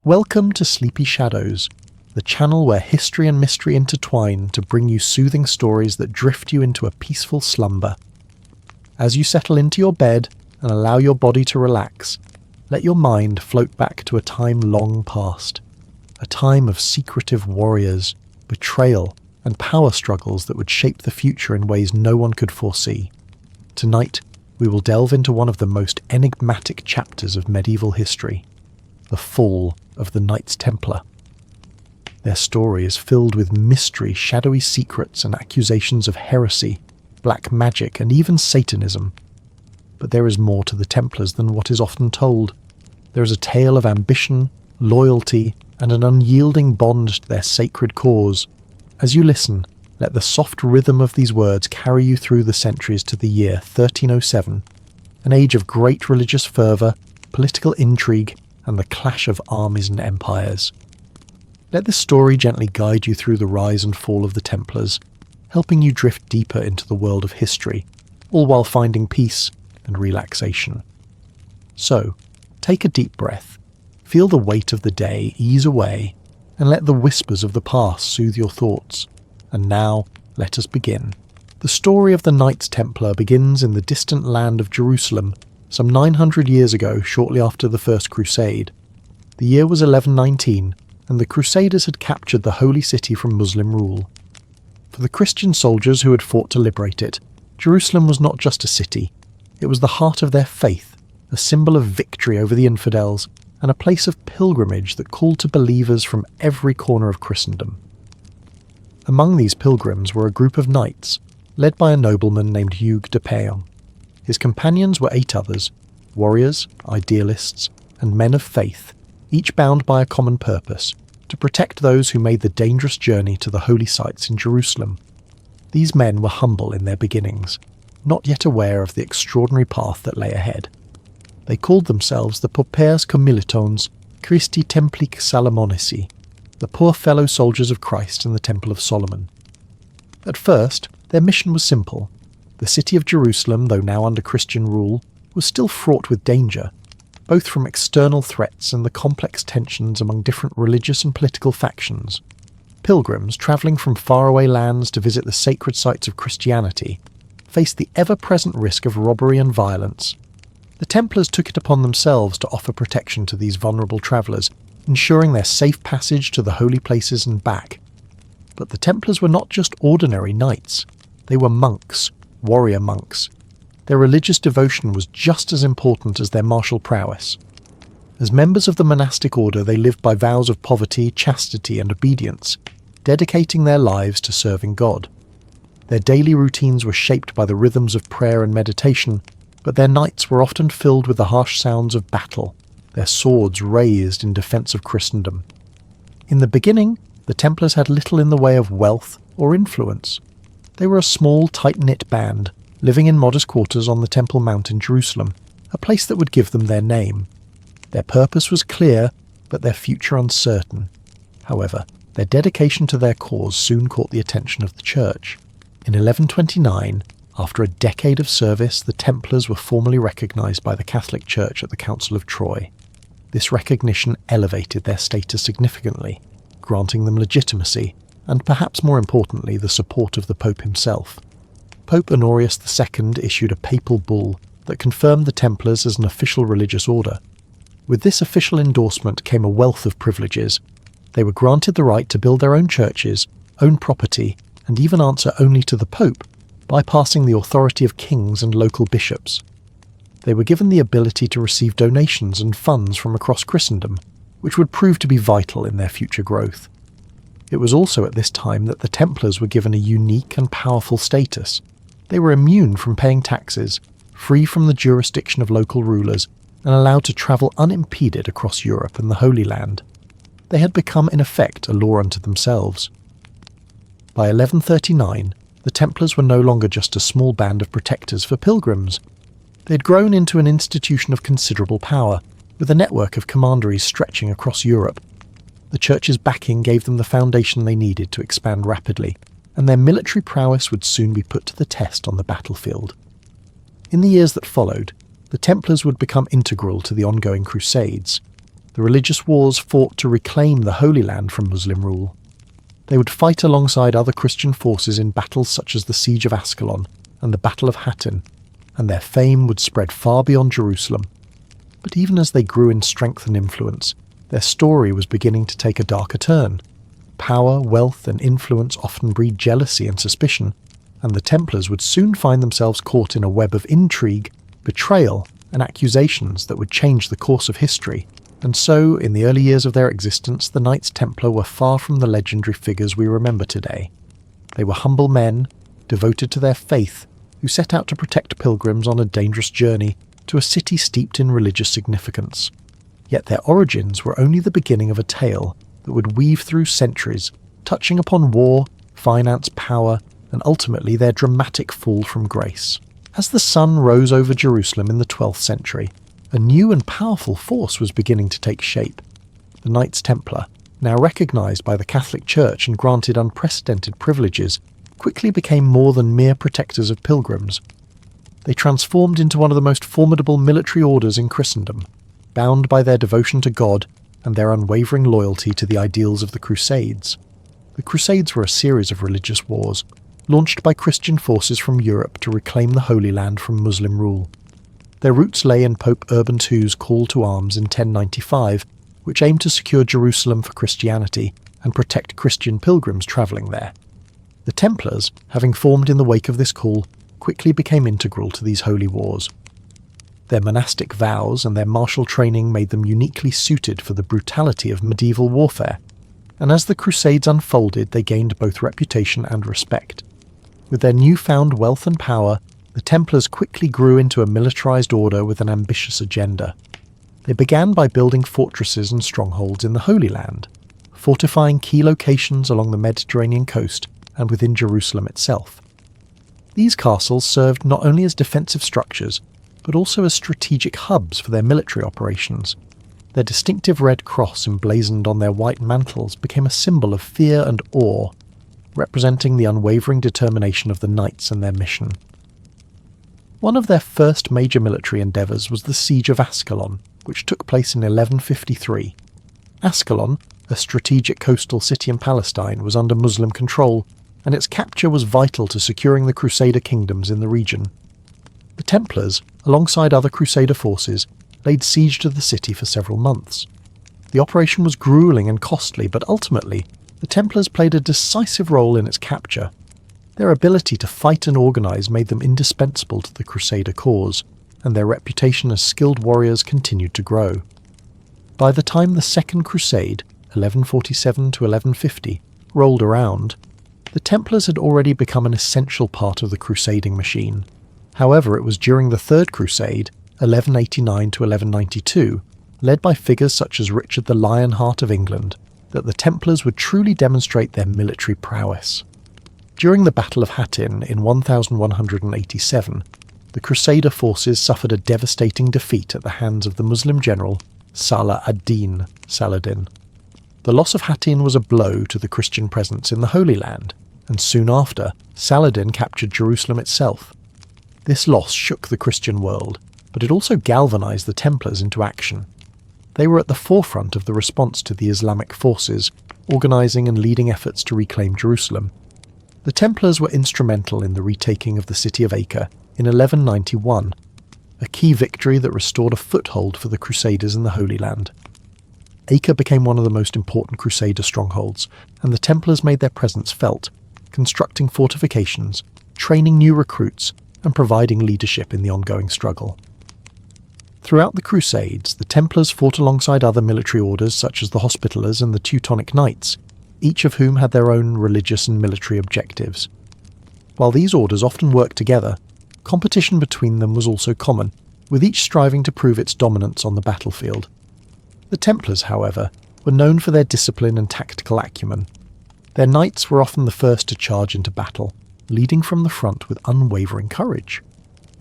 Welcome to Sleepy Shadows, the channel where history and mystery intertwine to bring you soothing stories that drift you into a peaceful slumber. As you settle into your bed and allow your body to relax, let your mind float back to a time long past, a time of secretive warriors, betrayal, and power struggles that would shape the future in ways no one could foresee. Tonight, we will delve into one of the most enigmatic chapters of medieval history, the fall of the Knights Templar. Their story is filled with mystery, shadowy secrets, and accusations of heresy, black magic, and even Satanism. But there is more to the Templars than what is often told. There is a tale of ambition, loyalty, and an unyielding bond to their sacred cause. As you listen, let the soft rhythm of these words carry you through the centuries to the year 1307, an age of great religious fervour, political intrigue, and the clash of armies and empires. Let this story gently guide you through the rise and fall of the Templars, helping you drift deeper into the world of history, all while finding peace and relaxation. So, take a deep breath, feel the weight of the day ease away, and let the whispers of the past soothe your thoughts. And now, let us begin. The story of the Knights Templar begins in the distant land of Jerusalem, some 900 years ago, shortly after the First Crusade. The year was 1119, and the Crusaders had captured the Holy City from Muslim rule. For the Christian soldiers who had fought to liberate it, Jerusalem was not just a city. It was the heart of their faith, a symbol of victory over the infidels, and a place of pilgrimage that called to believers from every corner of Christendom. Among these pilgrims were a group of knights, led by a nobleman named Jacques de Molay. His companions were 8 others, warriors, idealists, and men of faith, each bound by a common purpose, to protect those who made the dangerous journey to the holy sites in Jerusalem. These men were humble in their beginnings, not yet aware of the extraordinary path that lay ahead. They called themselves the Paupers Commilitons Christi Templic Salomonisi, the poor fellow soldiers of Christ in the Temple of Solomon. At first, their mission was simple. The city of Jerusalem, though now under Christian rule, was still fraught with danger, both from external threats and the complex tensions among different religious and political factions. Pilgrims travelling from faraway lands to visit the sacred sites of Christianity faced the ever-present risk of robbery and violence. The Templars took it upon themselves to offer protection to these vulnerable travellers, ensuring their safe passage to the holy places and back. But the Templars were not just ordinary knights. They were monks, warrior monks. Their religious devotion was just as important as their martial prowess. As members of the monastic order, they lived by vows of poverty, chastity, and obedience, dedicating their lives to serving God. Their daily routines were shaped by the rhythms of prayer and meditation, but their nights were often filled with the harsh sounds of battle, their swords raised in defence of Christendom. In the beginning, the Templars had little in the way of wealth or influence. They were a small, tight-knit band, living in modest quarters on the Temple Mount in Jerusalem, a place that would give them their name. Their purpose was clear, but their future uncertain. However, their dedication to their cause soon caught the attention of the Church. In 1129, after a decade of service, the Templars were formally recognised by the Catholic Church at the Council of Troy. This recognition elevated their status significantly, granting them legitimacy, and perhaps more importantly, the support of the Pope himself. Pope Honorius II issued a papal bull that confirmed the Templars as an official religious order. With this official endorsement came a wealth of privileges. They were granted the right to build their own churches, own property, and even answer only to the Pope, bypassing the authority of kings and local bishops. They were given the ability to receive donations and funds from across Christendom, which would prove to be vital in their future growth. It was also at this time that the Templars were given a unique and powerful status. They were immune from paying taxes, free from the jurisdiction of local rulers, and allowed to travel unimpeded across Europe and the Holy Land. They had become in effect a law unto themselves. By 1139, the Templars were no longer just a small band of protectors for pilgrims. They had grown into an institution of considerable power, with a network of commanderies stretching across Europe. The Church's backing gave them the foundation they needed to expand rapidly, and their military prowess would soon be put to the test on the battlefield. In the years that followed, the Templars would become integral to the ongoing Crusades. The religious wars fought to reclaim the Holy Land from Muslim rule. They would fight alongside other Christian forces in battles such as the Siege of Ascalon and the Battle of Hattin, and their fame would spread far beyond Jerusalem. But even as they grew in strength and influence, their story was beginning to take a darker turn. Power, wealth, and influence often breed jealousy and suspicion, and the Templars would soon find themselves caught in a web of intrigue, betrayal, and accusations that would change the course of history. And so, in the early years of their existence, the Knights Templar were far from the legendary figures we remember today. They were humble men, devoted to their faith, who set out to protect pilgrims on a dangerous journey to a city steeped in religious significance. Yet their origins were only the beginning of a tale that would weave through centuries, touching upon war, finance, power, and ultimately their dramatic fall from grace. As the sun rose over Jerusalem in the 12th century, a new and powerful force was beginning to take shape. The Knights Templar, now recognised by the Catholic Church and granted unprecedented privileges, quickly became more than mere protectors of pilgrims. They transformed into one of the most formidable military orders in Christendom, bound by their devotion to God and their unwavering loyalty to the ideals of the Crusades. The Crusades were a series of religious wars, launched by Christian forces from Europe to reclaim the Holy Land from Muslim rule. Their roots lay in Pope Urban II's call to arms in 1095, which aimed to secure Jerusalem for Christianity and protect Christian pilgrims travelling there. The Templars, having formed in the wake of this call, quickly became integral to these holy wars. Their monastic vows and their martial training made them uniquely suited for the brutality of medieval warfare, and as the Crusades unfolded they gained both reputation and respect. With their newfound wealth and power, the Templars quickly grew into a militarized order with an ambitious agenda. They began by building fortresses and strongholds in the Holy Land, fortifying key locations along the Mediterranean coast and within Jerusalem itself. These castles served not only as defensive structures, but also as strategic hubs for their military operations. Their distinctive red cross emblazoned on their white mantles became a symbol of fear and awe, representing the unwavering determination of the knights and their mission. One of their first major military endeavours was the Siege of Ascalon, which took place in 1153. Ascalon, a strategic coastal city in Palestine, was under Muslim control, and its capture was vital to securing the Crusader kingdoms in the region. The Templars, alongside other Crusader forces, laid siege to the city for several months. The operation was gruelling and costly, but ultimately, the Templars played a decisive role in its capture. Their ability to fight and organise made them indispensable to the Crusader cause, and their reputation as skilled warriors continued to grow. By the time the Second Crusade, 1147 to 1150, rolled around, the Templars had already become an essential part of the crusading machine. However, it was during the Third Crusade, 1189 to 1192, led by figures such as Richard the Lionheart of England, that the Templars would truly demonstrate their military prowess. During the Battle of Hattin in 1187, the Crusader forces suffered a devastating defeat at the hands of the Muslim general Salah ad-Din Saladin. The loss of Hattin was a blow to the Christian presence in the Holy Land, and soon after, Saladin captured Jerusalem itself. This loss shook the Christian world, but it also galvanized the Templars into action. They were at the forefront of the response to the Islamic forces, organizing and leading efforts to reclaim Jerusalem. The Templars were instrumental in the retaking of the city of Acre in 1191, a key victory that restored a foothold for the Crusaders in the Holy Land. Acre became one of the most important Crusader strongholds, and the Templars made their presence felt, constructing fortifications, training new recruits, and providing leadership in the ongoing struggle. Throughout the Crusades, the Templars fought alongside other military orders such as the Hospitallers and the Teutonic Knights, each of whom had their own religious and military objectives. While these orders often worked together, competition between them was also common, with each striving to prove its dominance on the battlefield. The Templars, however, were known for their discipline and tactical acumen. Their knights were often the first to charge into battle, leading from the front with unwavering courage.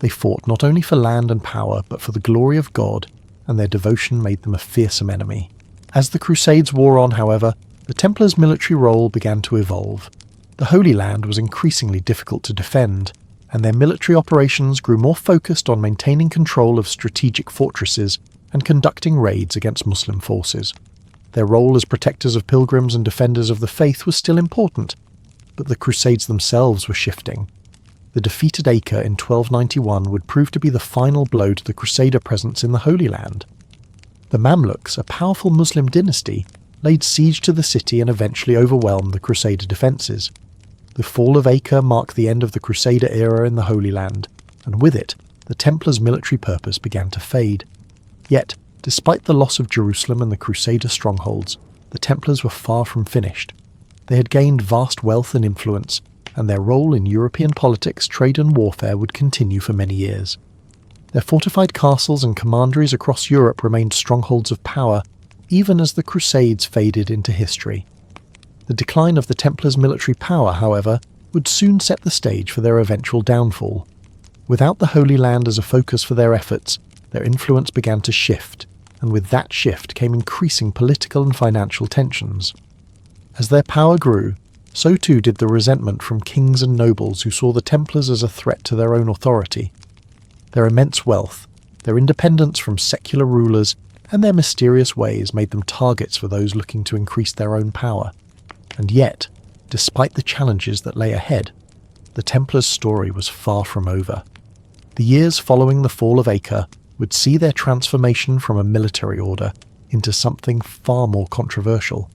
They fought not only for land and power, but for the glory of God, and their devotion made them a fearsome enemy. As the Crusades wore on, however, the Templars' military role began to evolve. The Holy Land was increasingly difficult to defend, and their military operations grew more focused on maintaining control of strategic fortresses and conducting raids against Muslim forces. Their role as protectors of pilgrims and defenders of the faith was still important, but the Crusades themselves were shifting. The defeat at Acre in 1291 would prove to be the final blow to the Crusader presence in the Holy Land. The Mamluks, a powerful Muslim dynasty, laid siege to the city and eventually overwhelmed the Crusader defences. The fall of Acre marked the end of the Crusader era in the Holy Land, and with it, the Templars' military purpose began to fade. Yet, despite the loss of Jerusalem and the Crusader strongholds, the Templars were far from finished. They had gained vast wealth and influence, and their role in European politics, trade and warfare would continue for many years. Their fortified castles and commanderies across Europe remained strongholds of power, even as the Crusades faded into history. The decline of the Templars' military power, however, would soon set the stage for their eventual downfall. Without the Holy Land as a focus for their efforts, their influence began to shift, and with that shift came increasing political and financial tensions. As their power grew, so too did the resentment from kings and nobles who saw the Templars as a threat to their own authority. Their immense wealth, their independence from secular rulers, and their mysterious ways made them targets for those looking to increase their own power. And yet, despite the challenges that lay ahead, the Templars' story was far from over. The years following the fall of Acre would see their transformation from a military order into something far more controversial.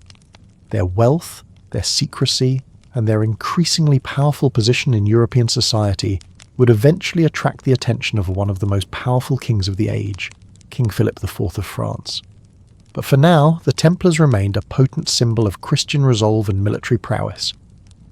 Their wealth, their secrecy, and their increasingly powerful position in European society would eventually attract the attention of one of the most powerful kings of the age, King Philip IV of France. But for now, the Templars remained a potent symbol of Christian resolve and military prowess.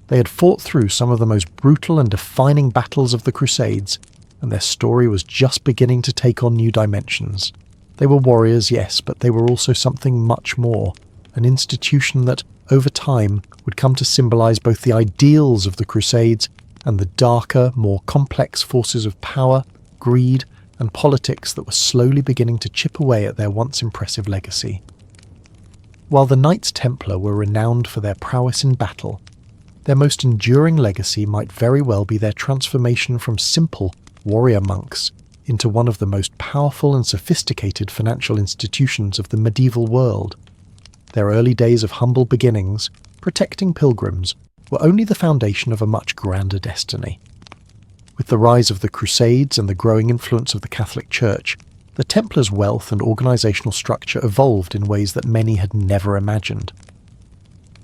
They had fought through some of the most brutal and defining battles of the Crusades, and their story was just beginning to take on new dimensions. They were warriors, yes, but they were also something much more, an institution that, over time, would come to symbolize both the ideals of the Crusades and the darker, more complex forces of power, greed, and politics that were slowly beginning to chip away at their once impressive legacy. While the Knights Templar were renowned for their prowess in battle, their most enduring legacy might very well be their transformation from simple warrior monks into one of the most powerful and sophisticated financial institutions of the medieval world. Their early days of humble beginnings, protecting pilgrims, were only the foundation of a much grander destiny. With the rise of the Crusades and the growing influence of the Catholic Church, the Templars' wealth and organisational structure evolved in ways that many had never imagined.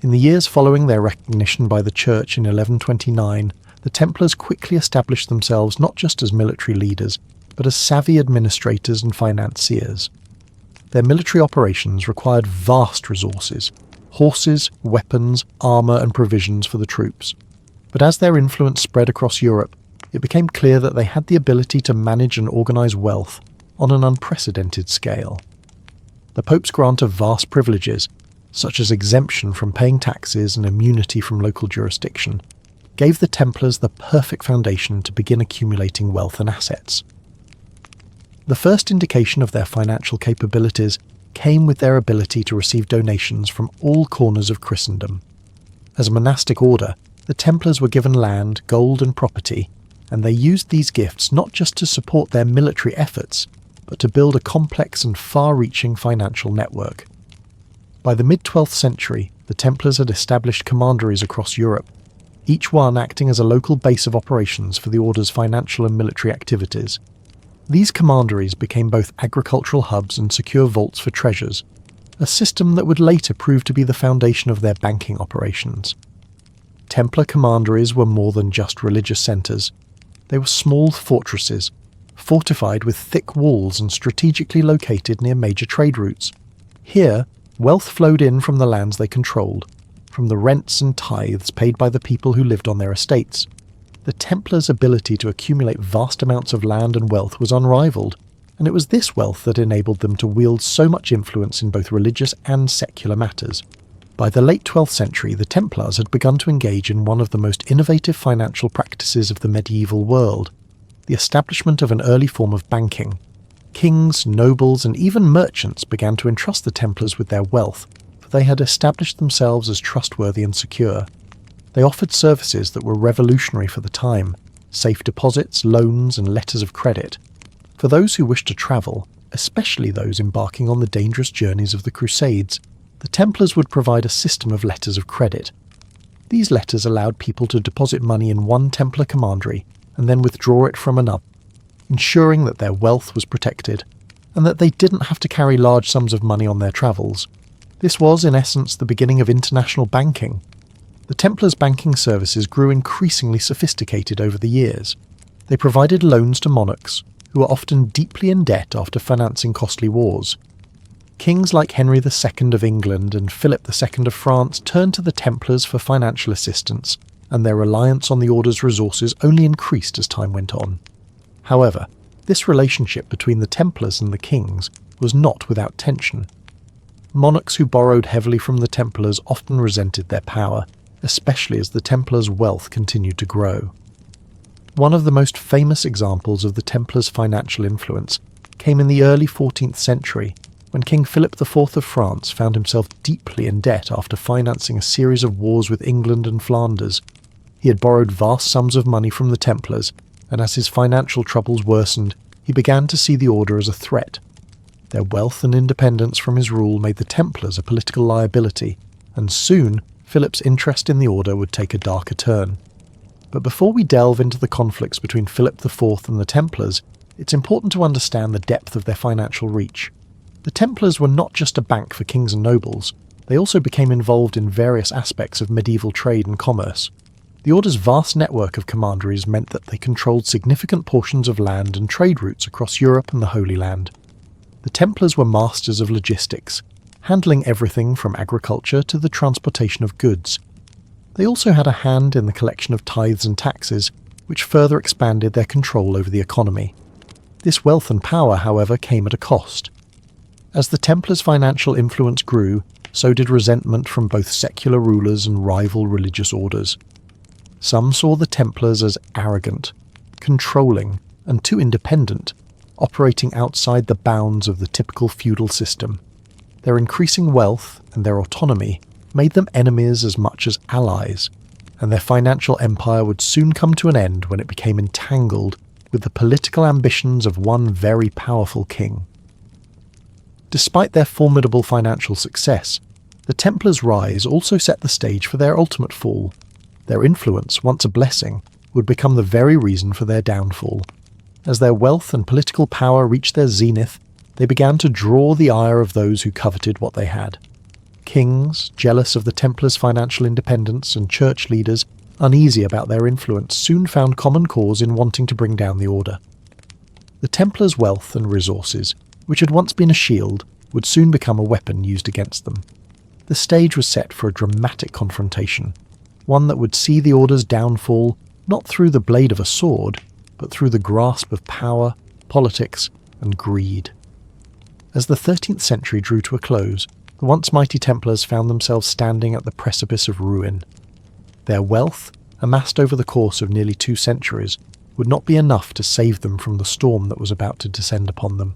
In the years following their recognition by the Church in 1129, the Templars quickly established themselves not just as military leaders, but as savvy administrators and financiers. Their military operations required vast resources: horses, weapons, armour and provisions for the troops. But as their influence spread across Europe, it became clear that they had the ability to manage and organise wealth on an unprecedented scale. The Pope's grant of vast privileges, such as exemption from paying taxes and immunity from local jurisdiction, gave the Templars the perfect foundation to begin accumulating wealth and assets. The first indication of their financial capabilities came with their ability to receive donations from all corners of Christendom. As a monastic order, the Templars were given land, gold and property, and they used these gifts not just to support their military efforts, but to build a complex and far-reaching financial network. By the mid-12th century, the Templars had established commanderies across Europe, each one acting as a local base of operations for the order's financial and military activities. These commanderies became both agricultural hubs and secure vaults for treasures, a system that would later prove to be the foundation of their banking operations. Templar commanderies were more than just religious centres. They were small fortresses, fortified with thick walls and strategically located near major trade routes. Here, wealth flowed in from the lands they controlled, from the rents and tithes paid by the people who lived on their estates. The Templars' ability to accumulate vast amounts of land and wealth was unrivaled, and it was this wealth that enabled them to wield so much influence in both religious and secular matters. By the late 12th century, the Templars had begun to engage in one of the most innovative financial practices of the medieval world, the establishment of an early form of banking. Kings, nobles, and even merchants began to entrust the Templars with their wealth, for they had established themselves as trustworthy and secure. They offered services that were revolutionary for the time: safe deposits, loans, and letters of credit. For those who wished to travel, especially those embarking on the dangerous journeys of the Crusades, the Templars would provide a system of letters of credit. These letters allowed people to deposit money in one Templar commandery and then withdraw it from another, ensuring that their wealth was protected and that they didn't have to carry large sums of money on their travels. This was, in essence, the beginning of international banking. The Templars' banking services grew increasingly sophisticated over the years. They provided loans to monarchs, who were often deeply in debt after financing costly wars. Kings like Henry II of England and Philip II of France turned to the Templars for financial assistance, and their reliance on the Order's resources only increased as time went on. However, this relationship between the Templars and the kings was not without tension. Monarchs who borrowed heavily from the Templars often resented their power, especially as the Templars' wealth continued to grow. One of the most famous examples of the Templars' financial influence came in the early 14th century, when King Philip IV of France found himself deeply in debt after financing a series of wars with England and Flanders. He had borrowed vast sums of money from the Templars, and as his financial troubles worsened, he began to see the Order as a threat. Their wealth and independence from his rule made the Templars a political liability, and soon Philip's interest in the Order would take a darker turn. But before we delve into the conflicts between Philip IV and the Templars, it's important to understand the depth of their financial reach. The Templars were not just a bank for kings and nobles, they also became involved in various aspects of medieval trade and commerce. The Order's vast network of commanderies meant that they controlled significant portions of land and trade routes across Europe and the Holy Land. The Templars were masters of logistics, handling everything from agriculture to the transportation of goods. They also had a hand in the collection of tithes and taxes, which further expanded their control over the economy. This wealth and power, however, came at a cost. As the Templars' financial influence grew, so did resentment from both secular rulers and rival religious orders. Some saw the Templars as arrogant, controlling, and too independent, operating outside the bounds of the typical feudal system. Their increasing wealth and their autonomy made them enemies as much as allies, and their financial empire would soon come to an end when it became entangled with the political ambitions of one very powerful king. Despite their formidable financial success, the Templars' rise also set the stage for their ultimate fall. Their influence, once a blessing, would become the very reason for their downfall. As their wealth and political power reached their zenith, they began to draw the ire of those who coveted what they had. Kings, jealous of the Templars' financial independence, and church leaders, uneasy about their influence, soon found common cause in wanting to bring down the Order. The Templars' wealth and resources, which had once been a shield, would soon become a weapon used against them. The stage was set for a dramatic confrontation, one that would see the Order's downfall not through the blade of a sword, but through the grasp of power, politics, and greed. As the 13th century drew to a close, the once mighty Templars found themselves standing at the precipice of ruin. Their wealth, amassed over the course of nearly 2 centuries, would not be enough to save them from the storm that was about to descend upon them.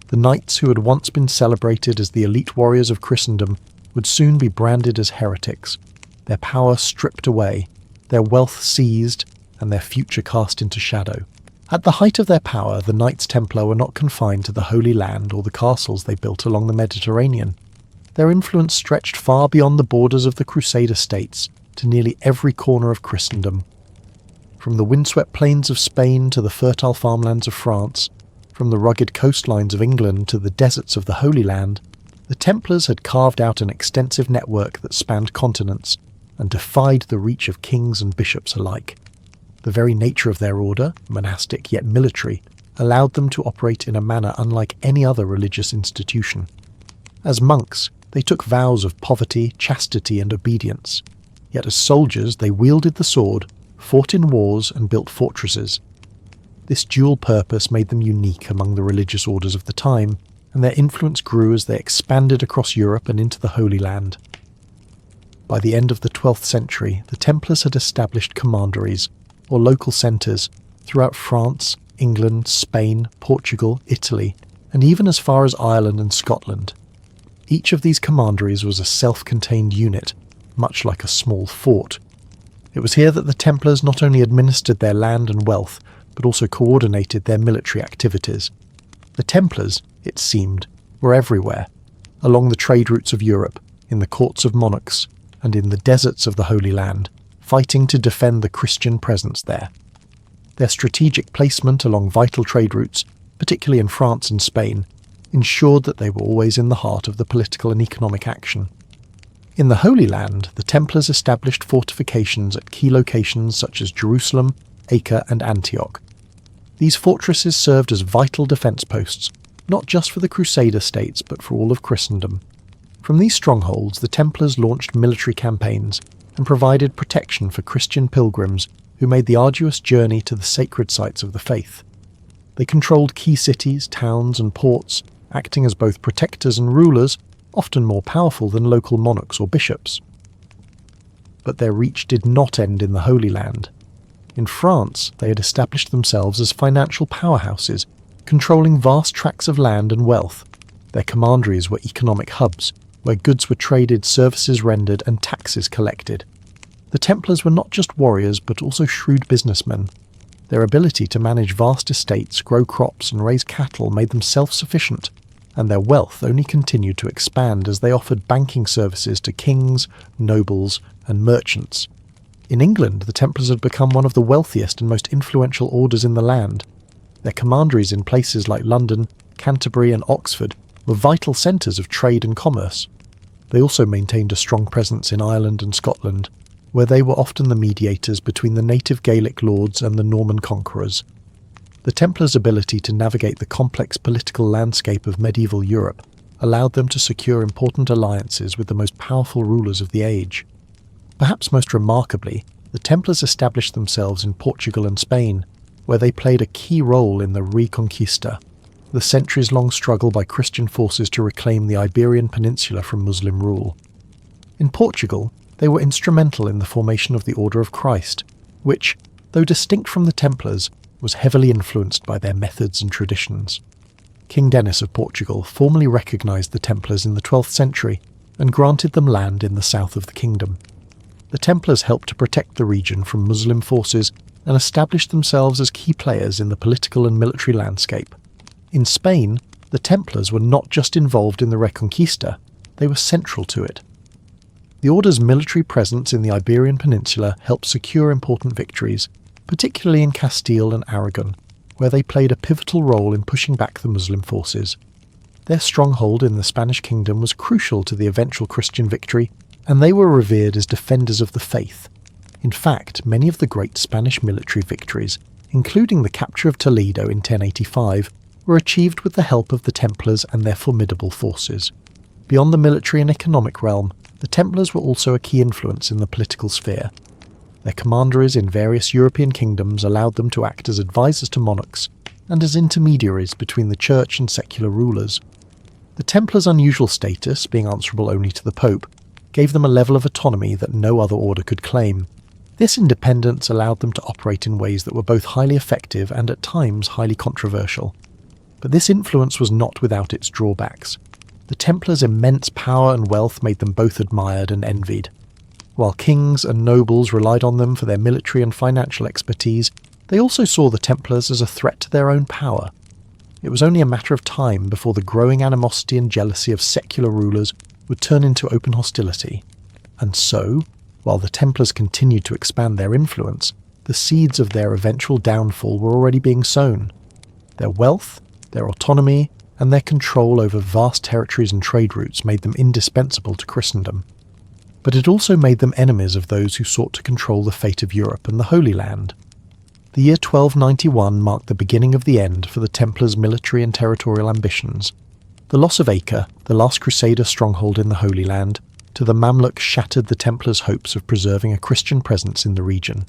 The knights who had once been celebrated as the elite warriors of Christendom would soon be branded as heretics, their power stripped away, their wealth seized, and their future cast into shadow. At the height of their power, the Knights Templar were not confined to the Holy Land or the castles they built along the Mediterranean. Their influence stretched far beyond the borders of the Crusader states to nearly every corner of Christendom. From the windswept plains of Spain to the fertile farmlands of France, from the rugged coastlines of England to the deserts of the Holy Land, the Templars had carved out an extensive network that spanned continents and defied the reach of kings and bishops alike. The very nature of their order, monastic yet military, allowed them to operate in a manner unlike any other religious institution. As monks, they took vows of poverty, chastity, and obedience. Yet as soldiers, they wielded the sword, fought in wars, and built fortresses. This dual purpose made them unique among the religious orders of the time, and their influence grew as they expanded across Europe and into the Holy Land. By the end of the 12th century, the Templars had established commanderies, or local centres, throughout France, England, Spain, Portugal, Italy, and even as far as Ireland and Scotland. Each of these commanderies was a self-contained unit, much like a small fort. It was here that the Templars not only administered their land and wealth, but also coordinated their military activities. The Templars, it seemed, were everywhere, along the trade routes of Europe, in the courts of monarchs, and in the deserts of the Holy Land, fighting to defend the Christian presence there. Their strategic placement along vital trade routes, particularly in France and Spain, ensured that they were always in the heart of the political and economic action. In the Holy Land, the Templars established fortifications at key locations such as Jerusalem, Acre and Antioch. These fortresses served as vital defence posts, not just for the Crusader states but for all of Christendom. From these strongholds, the Templars launched military campaigns and provided protection for Christian pilgrims who made the arduous journey to the sacred sites of the faith. They controlled key cities, towns and ports, acting as both protectors and rulers, often more powerful than local monarchs or bishops. But their reach did not end in the Holy Land. In France, they had established themselves as financial powerhouses, controlling vast tracts of land and wealth. Their commanderies were economic hubs, where goods were traded, services rendered, and taxes collected. The Templars were not just warriors, but also shrewd businessmen. Their ability to manage vast estates, grow crops, and raise cattle made them self-sufficient, and their wealth only continued to expand as they offered banking services to kings, nobles, and merchants. In England, the Templars had become one of the wealthiest and most influential orders in the land. Their commanderies in places like London, Canterbury, and Oxford were vital centres of trade and commerce. They also maintained a strong presence in Ireland and Scotland, where they were often the mediators between the native Gaelic lords and the Norman conquerors. The Templars' ability to navigate the complex political landscape of medieval Europe allowed them to secure important alliances with the most powerful rulers of the age. Perhaps most remarkably, the Templars established themselves in Portugal and Spain, where they played a key role in the Reconquista, the centuries-long struggle by Christian forces to reclaim the Iberian Peninsula from Muslim rule. In Portugal, they were instrumental in the formation of the Order of Christ, which, though distinct from the Templars, was heavily influenced by their methods and traditions. King Denis of Portugal formally recognised the Templars in the 12th century and granted them land in the south of the kingdom. The Templars helped to protect the region from Muslim forces and established themselves as key players in the political and military landscape. In Spain, the Templars were not just involved in the Reconquista, they were central to it. The Order's military presence in the Iberian Peninsula helped secure important victories, particularly in Castile and Aragon, where they played a pivotal role in pushing back the Muslim forces. Their stronghold in the Spanish kingdom was crucial to the eventual Christian victory, and they were revered as defenders of the faith. In fact, many of the great Spanish military victories, including the capture of Toledo in 1085, were achieved with the help of the Templars and their formidable forces. Beyond the military and economic realm, the Templars were also a key influence in the political sphere. Their commanderies in various European kingdoms allowed them to act as advisors to monarchs and as intermediaries between the church and secular rulers. The Templars' unusual status, being answerable only to the Pope, gave them a level of autonomy that no other order could claim. This independence allowed them to operate in ways that were both highly effective and at times highly controversial. But this influence was not without its drawbacks. The Templars' immense power and wealth made them both admired and envied. While kings and nobles relied on them for their military and financial expertise, they also saw the Templars as a threat to their own power. It was only a matter of time before the growing animosity and jealousy of secular rulers would turn into open hostility. And so, while the Templars continued to expand their influence, the seeds of their eventual downfall were already being sown. Their wealth, their autonomy, and their control over vast territories and trade routes made them indispensable to Christendom. But it also made them enemies of those who sought to control the fate of Europe and the Holy Land. The year 1291 marked the beginning of the end for the Templars' military and territorial ambitions. The loss of Acre, the last Crusader stronghold in the Holy Land, to the Mamluks shattered the Templars' hopes of preserving a Christian presence in the region.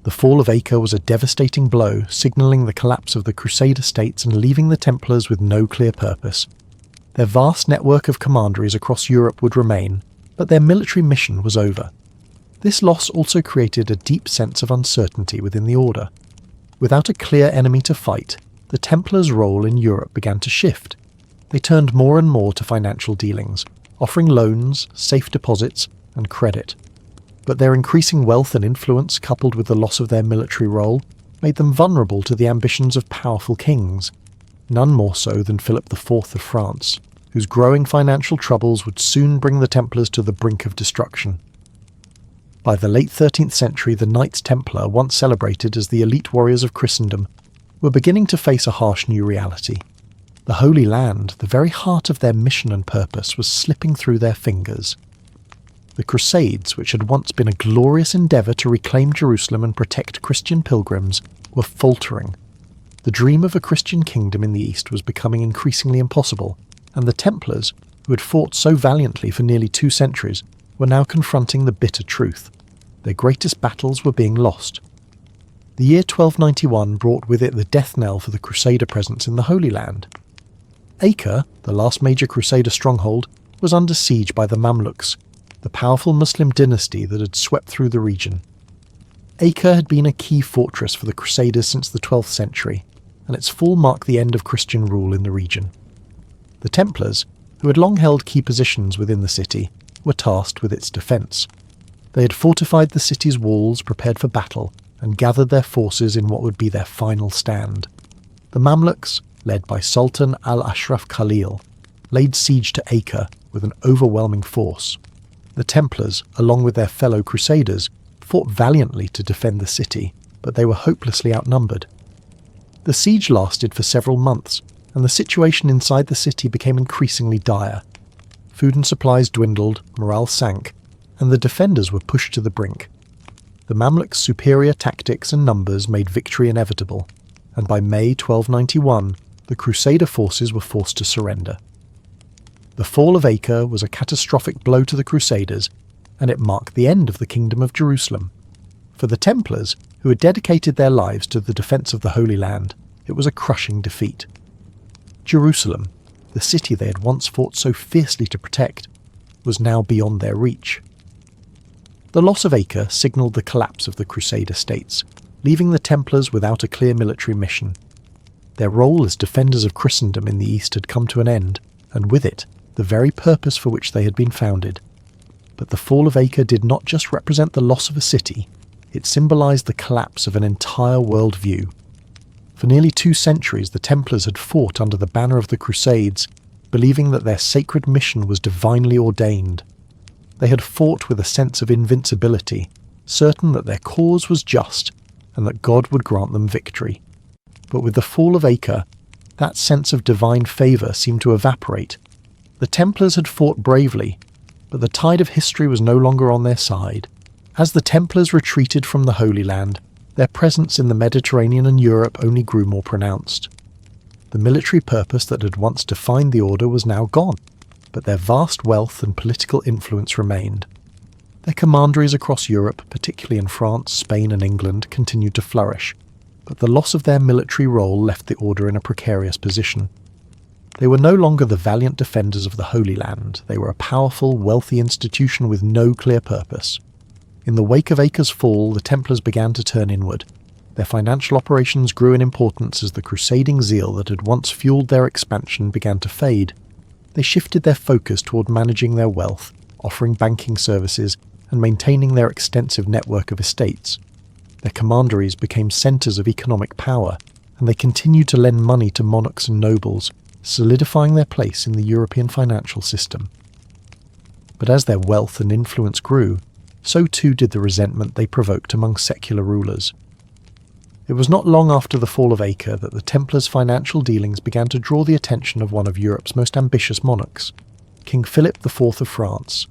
The fall of Acre was a devastating blow, signalling the collapse of the Crusader states and leaving the Templars with no clear purpose. Their vast network of commanderies across Europe would remain, but their military mission was over. This loss also created a deep sense of uncertainty within the Order. Without a clear enemy to fight, the Templars' role in Europe began to shift. They turned more and more to financial dealings, offering loans, safe deposits, and credit. But their increasing wealth and influence, coupled with the loss of their military role, made them vulnerable to the ambitions of powerful kings. none more so than Philip IV of France, whose growing financial troubles would soon bring the Templars to the brink of destruction. By the late 13th century, the Knights Templar, once celebrated as the elite warriors of Christendom, were beginning to face a harsh new reality. The Holy Land, the very heart of their mission and purpose, was slipping through their fingers. The Crusades, which had once been a glorious endeavour to reclaim Jerusalem and protect Christian pilgrims, were faltering. The dream of a Christian kingdom in the East was becoming increasingly impossible, and the Templars, who had fought so valiantly for nearly 2 centuries, were now confronting the bitter truth. Their greatest battles were being lost. The year 1291 brought with it the death knell for the Crusader presence in the Holy Land. Acre, the last major Crusader stronghold, was under siege by the Mamluks, the powerful Muslim dynasty that had swept through the region. Acre had been a key fortress for the Crusaders since the 12th century, and its fall marked the end of Christian rule in the region. The Templars, who had long held key positions within the city, were tasked with its defence. They had fortified the city's walls, prepared for battle, and gathered their forces in what would be their final stand. The Mamluks, led by Sultan al-Ashraf Khalil, laid siege to Acre with an overwhelming force. The Templars, along with their fellow Crusaders, fought valiantly to defend the city, but they were hopelessly outnumbered. The siege lasted for several months, and the situation inside the city became increasingly dire. Food and supplies dwindled, morale sank, and the defenders were pushed to the brink. The Mamluks' superior tactics and numbers made victory inevitable, and by May 1291, the Crusader forces were forced to surrender. The fall of Acre was a catastrophic blow to the Crusaders, and it marked the end of the Kingdom of Jerusalem. For the Templars, who had dedicated their lives to the defence of the Holy Land, it was a crushing defeat. Jerusalem, the city they had once fought so fiercely to protect, was now beyond their reach. The loss of Acre signalled the collapse of the Crusader states, leaving the Templars without a clear military mission. Their role as defenders of Christendom in the East had come to an end, and with it, the very purpose for which they had been founded. But the fall of Acre did not just represent the loss of a city, it symbolised the collapse of an entire worldview. For nearly 2 centuries, the Templars had fought under the banner of the Crusades, believing that their sacred mission was divinely ordained. They had fought with a sense of invincibility, certain that their cause was just and that God would grant them victory. But with the fall of Acre, that sense of divine favour seemed to evaporate. The Templars had fought bravely, but the tide of history was no longer on their side. As the Templars retreated from the Holy Land, their presence in the Mediterranean and Europe only grew more pronounced. The military purpose that had once defined the order was now gone, but their vast wealth and political influence remained. Their commanderies across Europe, particularly in France, Spain and England, continued to flourish, but the loss of their military role left the order in a precarious position. They were no longer the valiant defenders of the Holy Land, they were a powerful, wealthy institution with no clear purpose. In the wake of Acre's fall, the Templars began to turn inward. Their financial operations grew in importance as the crusading zeal that had once fueled their expansion began to fade. They shifted their focus toward managing their wealth, offering banking services, and maintaining their extensive network of estates. Their commanderies became centres of economic power, and they continued to lend money to monarchs and nobles, solidifying their place in the European financial system. But as their wealth and influence grew, so too did the resentment they provoked among secular rulers. It was not long after the fall of Acre that the Templars' financial dealings began to draw the attention of one of Europe's most ambitious monarchs, King Philip IV of France.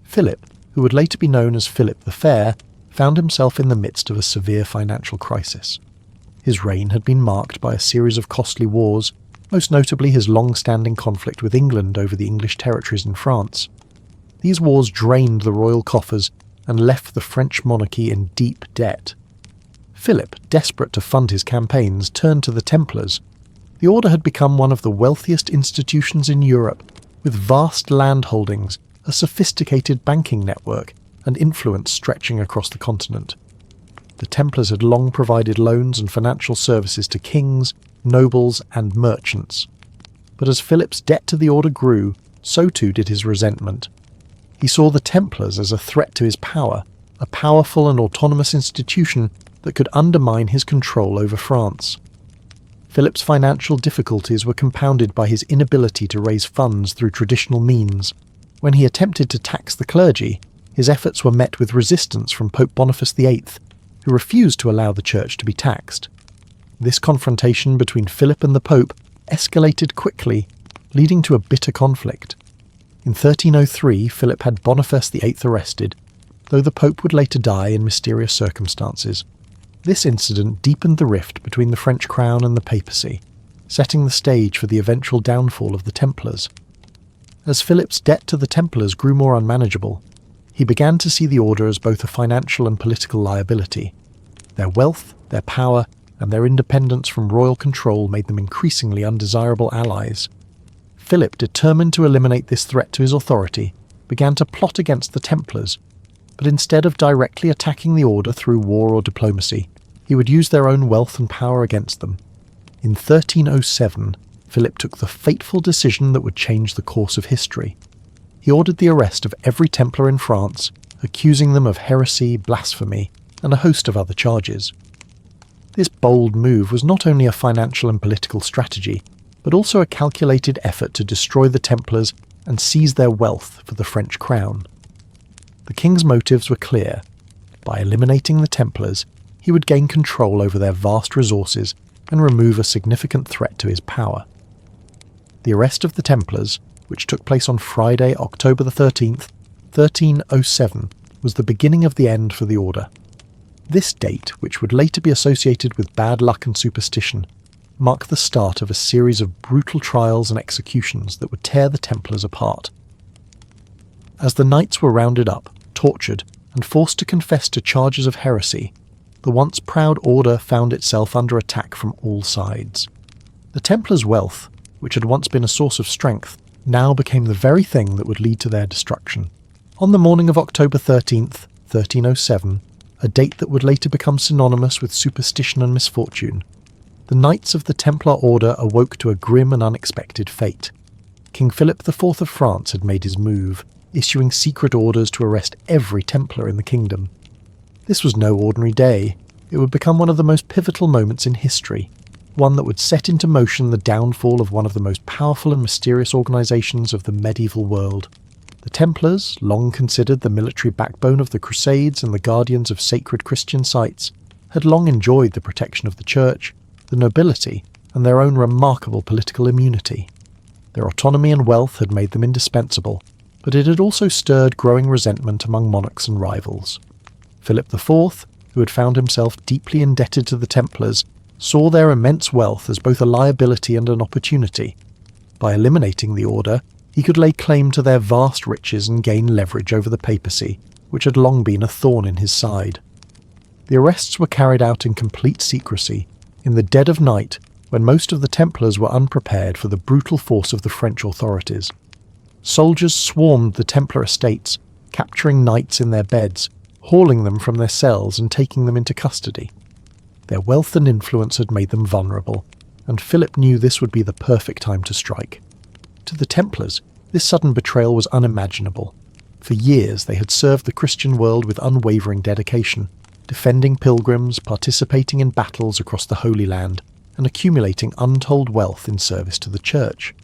Philip, who would later be known as Philip the Fair, found himself in the midst of a severe financial crisis. His reign had been marked by a series of costly wars, most notably his long-standing conflict with England over the English territories in France. These wars drained the royal coffers and left the French monarchy in deep debt. Philip, desperate to fund his campaigns, turned to the Templars. The order had become one of the wealthiest institutions in Europe, with vast land holdings, a sophisticated banking network, and influence stretching across the continent. The Templars had long provided loans and financial services to kings, nobles, and merchants. But as Philip's debt to the order grew, so too did his resentment. He saw the Templars as a threat to his power, a powerful and autonomous institution that could undermine his control over France. Philip's financial difficulties were compounded by his inability to raise funds through traditional means. When he attempted to tax the clergy, his efforts were met with resistance from Pope Boniface VIII, who refused to allow the church to be taxed. This confrontation between Philip and the Pope escalated quickly, leading to a bitter conflict. In 1303, Philip had Boniface VIII arrested, though the Pope would later die in mysterious circumstances. This incident deepened the rift between the French crown and the papacy, setting the stage for the eventual downfall of the Templars. As Philip's debt to the Templars grew more unmanageable, he began to see the order as both a financial and political liability. Their wealth, their power, and their independence from royal control made them increasingly undesirable allies. Philip, determined to eliminate this threat to his authority, began to plot against the Templars, but instead of directly attacking the order through war or diplomacy, he would use their own wealth and power against them. In 1307, Philip took the fateful decision that would change the course of history. He ordered the arrest of every Templar in France, accusing them of heresy, blasphemy, and a host of other charges. This bold move was not only a financial and political strategy, but also a calculated effort to destroy the Templars and seize their wealth for the French crown. The king's motives were clear. By eliminating the Templars, he would gain control over their vast resources and remove a significant threat to his power. The arrest of the Templars, which took place on Friday, October the 13th, 1307, was the beginning of the end for the order. This date, which would later be associated with bad luck and superstition, marked the start of a series of brutal trials and executions that would tear the Templars apart. As the knights were rounded up, tortured, and forced to confess to charges of heresy, the once proud order found itself under attack from all sides. The Templars' wealth, which had once been a source of strength, now became the very thing that would lead to their destruction. On the morning of October 13th, 1307, a date that would later become synonymous with superstition and misfortune, the Knights of the Templar Order awoke to a grim and unexpected fate. King Philip IV of France had made his move, issuing secret orders to arrest every Templar in the kingdom. This was no ordinary day. It would become one of the most pivotal moments in history, one that would set into motion the downfall of one of the most powerful and mysterious organisations of the medieval world. The Templars, long considered the military backbone of the Crusades and the guardians of sacred Christian sites, had long enjoyed the protection of the Church, the nobility, and their own remarkable political immunity. Their autonomy and wealth had made them indispensable, but it had also stirred growing resentment among monarchs and rivals. Philip IV, who had found himself deeply indebted to the Templars, saw their immense wealth as both a liability and an opportunity. By eliminating the order, he could lay claim to their vast riches and gain leverage over the papacy, which had long been a thorn in his side. The arrests were carried out in complete secrecy, in the dead of night, when most of the Templars were unprepared for the brutal force of the French authorities. Soldiers swarmed the Templar estates, capturing knights in their beds, hauling them from their cells and taking them into custody. Their wealth and influence had made them vulnerable, and Philip knew this would be the perfect time to strike. To the Templars, this sudden betrayal was unimaginable. For years they had served the Christian world with unwavering dedication, defending pilgrims, participating in battles across the Holy Land, and accumulating untold wealth in service to the Church.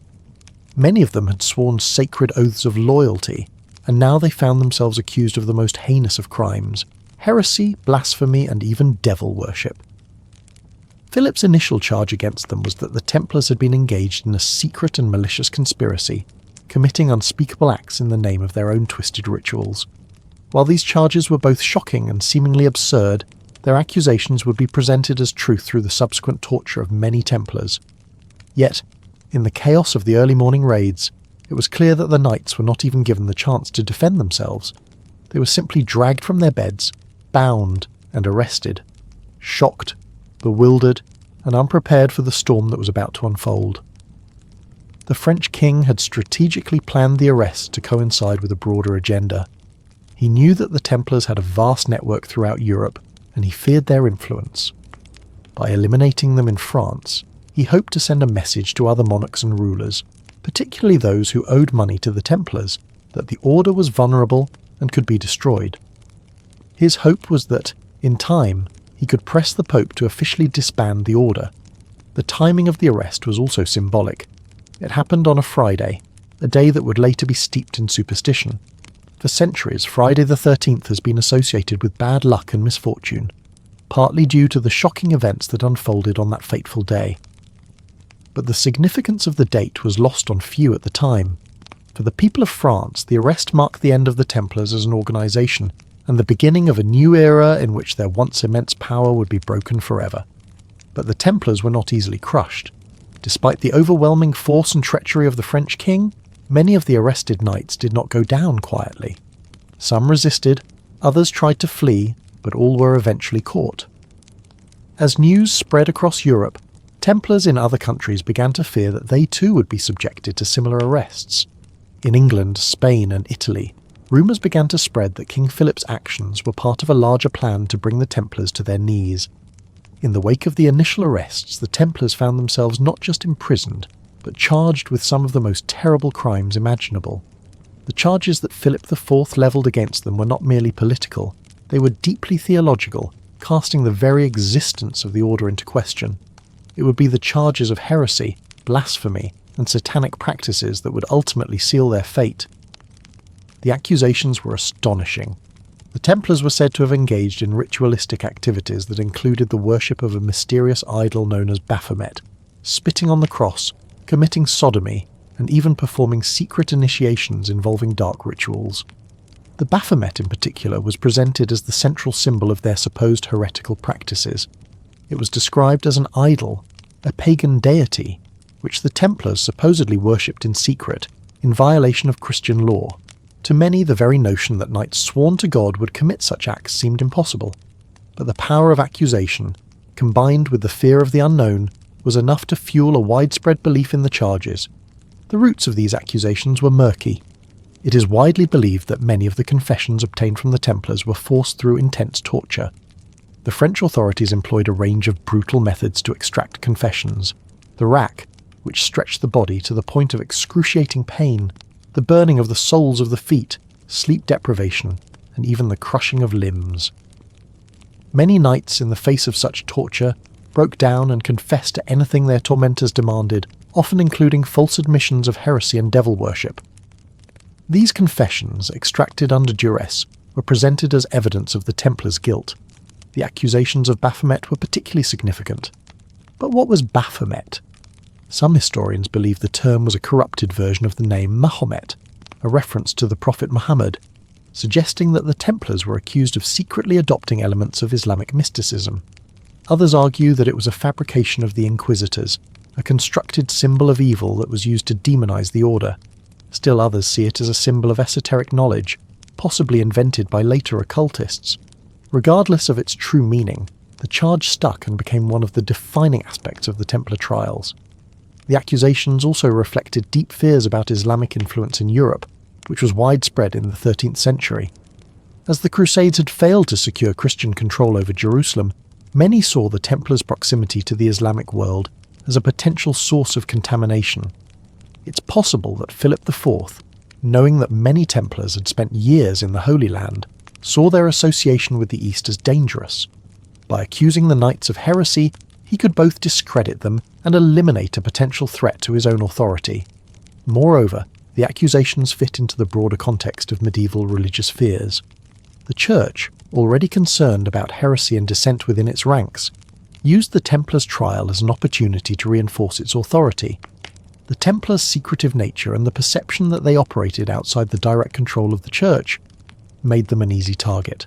Many of them had sworn sacred oaths of loyalty, and now they found themselves accused of the most heinous of crimes: heresy, blasphemy, and even devil worship. Philip's initial charge against them was that the Templars had been engaged in a secret and malicious conspiracy, committing unspeakable acts in the name of their own twisted rituals. While these charges were both shocking and seemingly absurd, their accusations would be presented as truth through the subsequent torture of many Templars. Yet, in the chaos of the early morning raids, it was clear that the knights were not even given the chance to defend themselves. They were simply dragged from their beds, bound and arrested, shocked, bewildered, and unprepared for the storm that was about to unfold. The French king had strategically planned the arrests to coincide with a broader agenda. He knew that the Templars had a vast network throughout Europe, and he feared their influence. By eliminating them in France, he hoped to send a message to other monarchs and rulers, particularly those who owed money to the Templars, that the order was vulnerable and could be destroyed. His hope was that, in time, he could press the Pope to officially disband the order. The timing of the arrest was also symbolic. It happened on a Friday, a day that would later be steeped in superstition. For centuries, Friday the 13th has been associated with bad luck and misfortune, partly due to the shocking events that unfolded on that fateful day. But the significance of the date was lost on few at the time. For the people of France, the arrest marked the end of the Templars as an organisation and the beginning of a new era in which their once immense power would be broken forever. But the Templars were not easily crushed. Despite the overwhelming force and treachery of the French king, many of the arrested knights did not go down quietly. Some resisted, others tried to flee, but all were eventually caught. As news spread across Europe, Templars in other countries began to fear that they too would be subjected to similar arrests. In England, Spain and Italy, rumours began to spread that King Philip's actions were part of a larger plan to bring the Templars to their knees. In the wake of the initial arrests, the Templars found themselves not just imprisoned, but charged with some of the most terrible crimes imaginable. The charges that Philip IV levelled against them were not merely political, they were deeply theological, casting the very existence of the order into question. It would be the charges of heresy, blasphemy, and satanic practices that would ultimately seal their fate. The accusations were astonishing. The Templars were said to have engaged in ritualistic activities that included the worship of a mysterious idol known as Baphomet, spitting on the cross, committing sodomy, and even performing secret initiations involving dark rituals. The Baphomet in particular was presented as the central symbol of their supposed heretical practices. It was described as an idol, a pagan deity, which the Templars supposedly worshipped in secret, in violation of Christian law. To many, the very notion that knights sworn to God would commit such acts seemed impossible. But the power of accusation, combined with the fear of the unknown, was enough to fuel a widespread belief in the charges. The roots of these accusations were murky. It is widely believed that many of the confessions obtained from the Templars were forced through intense torture. The French authorities employed a range of brutal methods to extract confessions. The rack, which stretched the body to the point of excruciating pain, the burning of the soles of the feet, sleep deprivation, and even the crushing of limbs. Many knights, in the face of such torture, broke down and confessed to anything their tormentors demanded, often including false admissions of heresy and devil worship. These confessions, extracted under duress, were presented as evidence of the Templars' guilt. The accusations of Baphomet were particularly significant. But what was Baphomet? Some historians believe the term was a corrupted version of the name Mahomet, a reference to the Prophet Muhammad, suggesting that the Templars were accused of secretly adopting elements of Islamic mysticism. Others argue that it was a fabrication of the Inquisitors, a constructed symbol of evil that was used to demonize the order. Still others see it as a symbol of esoteric knowledge, possibly invented by later occultists. Regardless of its true meaning, the charge stuck and became one of the defining aspects of the Templar trials. The accusations also reflected deep fears about Islamic influence in Europe, which was widespread in the 13th century. As the Crusades had failed to secure Christian control over Jerusalem, many saw the Templars' proximity to the Islamic world as a potential source of contamination. It's possible that Philip IV, knowing that many Templars had spent years in the Holy Land, saw their association with the East as dangerous. By accusing the knights of heresy, he could both discredit them and eliminate a potential threat to his own authority. Moreover, the accusations fit into the broader context of medieval religious fears. The Church, already concerned about heresy and dissent within its ranks, used the Templars' trial as an opportunity to reinforce its authority. The Templars' secretive nature and the perception that they operated outside the direct control of the Church made them an easy target.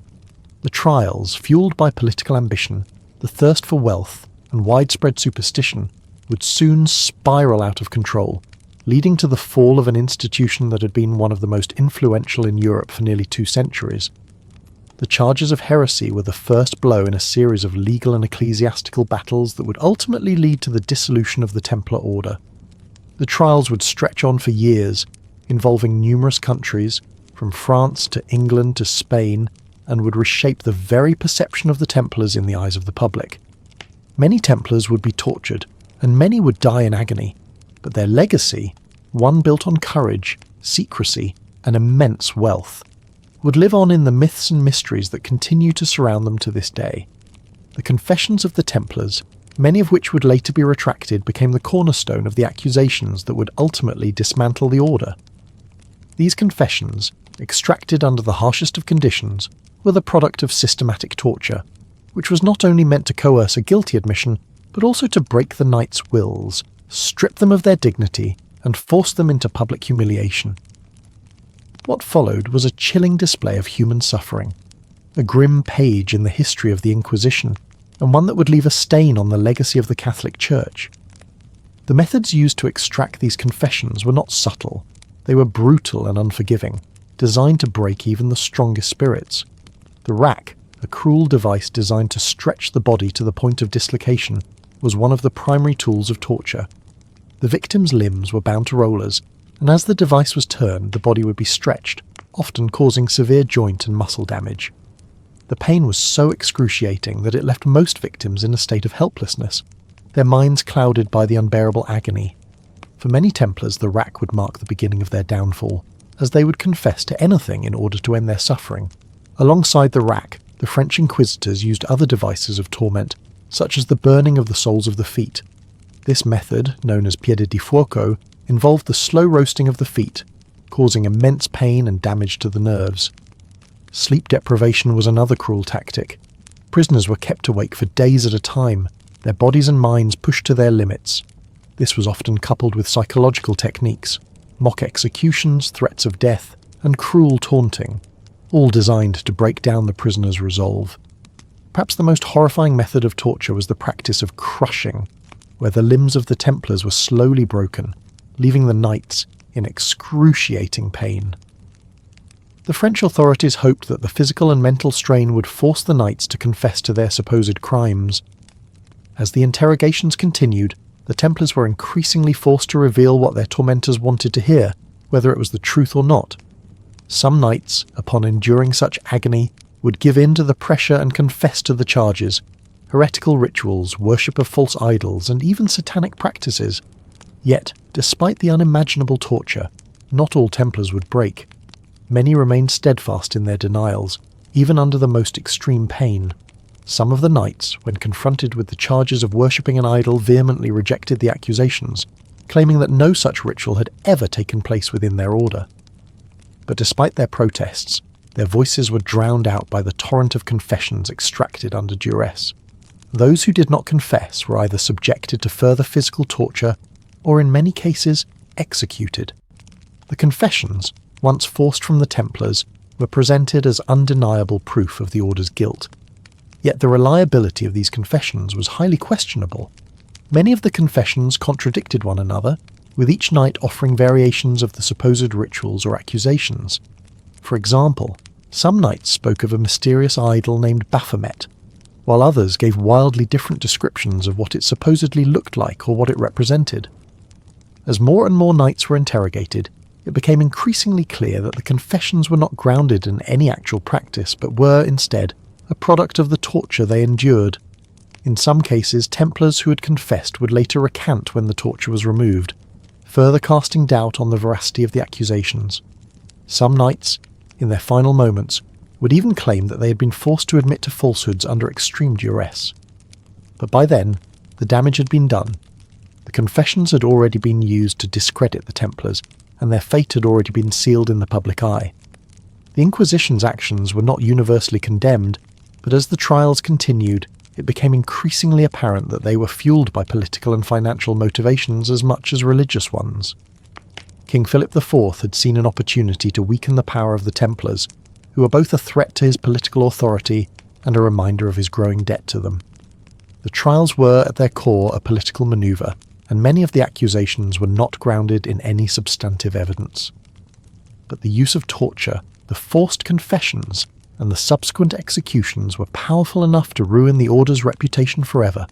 The trials, fueled by political ambition, the thirst for wealth, and widespread superstition, would soon spiral out of control, leading to the fall of an institution that had been one of the most influential in Europe for nearly 2 centuries. The charges of heresy were the first blow in a series of legal and ecclesiastical battles that would ultimately lead to the dissolution of the Templar Order. The trials would stretch on for years, involving numerous countries, from France to England to Spain, and would reshape the very perception of the Templars in the eyes of the public. Many Templars would be tortured, and many would die in agony, but their legacy, one built on courage, secrecy, and immense wealth, would live on in the myths and mysteries that continue to surround them to this day. The confessions of the Templars, many of which would later be retracted, became the cornerstone of the accusations that would ultimately dismantle the order. These confessions, extracted under the harshest of conditions, were the product of systematic torture, which was not only meant to coerce a guilty admission, but also to break the knights' wills, strip them of their dignity, and force them into public humiliation. What followed was a chilling display of human suffering, a grim page in the history of the Inquisition, and one that would leave a stain on the legacy of the Catholic Church. The methods used to extract these confessions were not subtle. They were brutal and unforgiving, designed to break even the strongest spirits. The rack, a cruel device designed to stretch the body to the point of dislocation, was one of the primary tools of torture. The victim's limbs were bound to rollers, and as the device was turned, the body would be stretched, often causing severe joint and muscle damage. The pain was so excruciating that it left most victims in a state of helplessness, their minds clouded by the unbearable agony. For many Templars, the rack would mark the beginning of their downfall, as they would confess to anything in order to end their suffering. Alongside the rack, the French inquisitors used other devices of torment, such as the burning of the soles of the feet. This method, known as piede di fuoco, involved the slow roasting of the feet, causing immense pain and damage to the nerves. Sleep deprivation was another cruel tactic. Prisoners were kept awake for days at a time, their bodies and minds pushed to their limits. This was often coupled with psychological techniques, mock executions, threats of death, and cruel taunting, all designed to break down the prisoner's resolve. Perhaps the most horrifying method of torture was the practice of crushing, where the limbs of the Templars were slowly broken, leaving the knights in excruciating pain. The French authorities hoped that the physical and mental strain would force the knights to confess to their supposed crimes. As the interrogations continued, the Templars were increasingly forced to reveal what their tormentors wanted to hear, whether it was the truth or not. Some knights, upon enduring such agony, would give in to the pressure and confess to the charges, heretical rituals, worship of false idols, and even satanic practices. Yet, despite the unimaginable torture, not all Templars would break. Many remained steadfast in their denials, even under the most extreme pain. Some of the knights, when confronted with the charges of worshipping an idol, vehemently rejected the accusations, claiming that no such ritual had ever taken place within their order. But despite their protests, their voices were drowned out by the torrent of confessions extracted under duress. Those who did not confess were either subjected to further physical torture or, in many cases, executed. The confessions, once forced from the Templars, were presented as undeniable proof of the order's guilt. Yet the reliability of these confessions was highly questionable. Many of the confessions contradicted one another, with each knight offering variations of the supposed rituals or accusations. For example, some knights spoke of a mysterious idol named Baphomet, while others gave wildly different descriptions of what it supposedly looked like or what it represented. As more and more knights were interrogated, it became increasingly clear that the confessions were not grounded in any actual practice, but were, instead, a product of the torture they endured. In some cases, Templars who had confessed would later recant when the torture was removed, further casting doubt on the veracity of the accusations. Some knights, in their final moments, would even claim that they had been forced to admit to falsehoods under extreme duress. But by then, the damage had been done. The confessions had already been used to discredit the Templars, and their fate had already been sealed in the public eye. The Inquisition's actions were not universally condemned, but as the trials continued, it became increasingly apparent that they were fueled by political and financial motivations as much as religious ones. King Philip IV had seen an opportunity to weaken the power of the Templars, who were both a threat to his political authority and a reminder of his growing debt to them. The trials were, at their core, a political maneuver, and many of the accusations were not grounded in any substantive evidence. But the use of torture, the forced confessions, and the subsequent executions were powerful enough to ruin the order's reputation forever.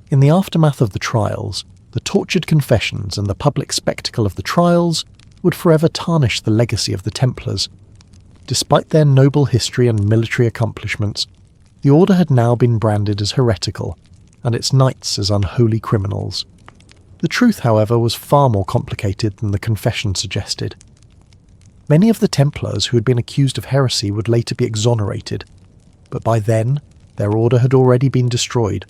In the aftermath of the trials, the tortured confessions and the public spectacle of the trials would forever tarnish the legacy of the Templars. Despite their noble history and military accomplishments, the order had now been branded as heretical, and its knights as unholy criminals. The truth, however, was far more complicated than the confession suggested. Many of the Templars who had been accused of heresy would later be exonerated, but by then their order had already been destroyed.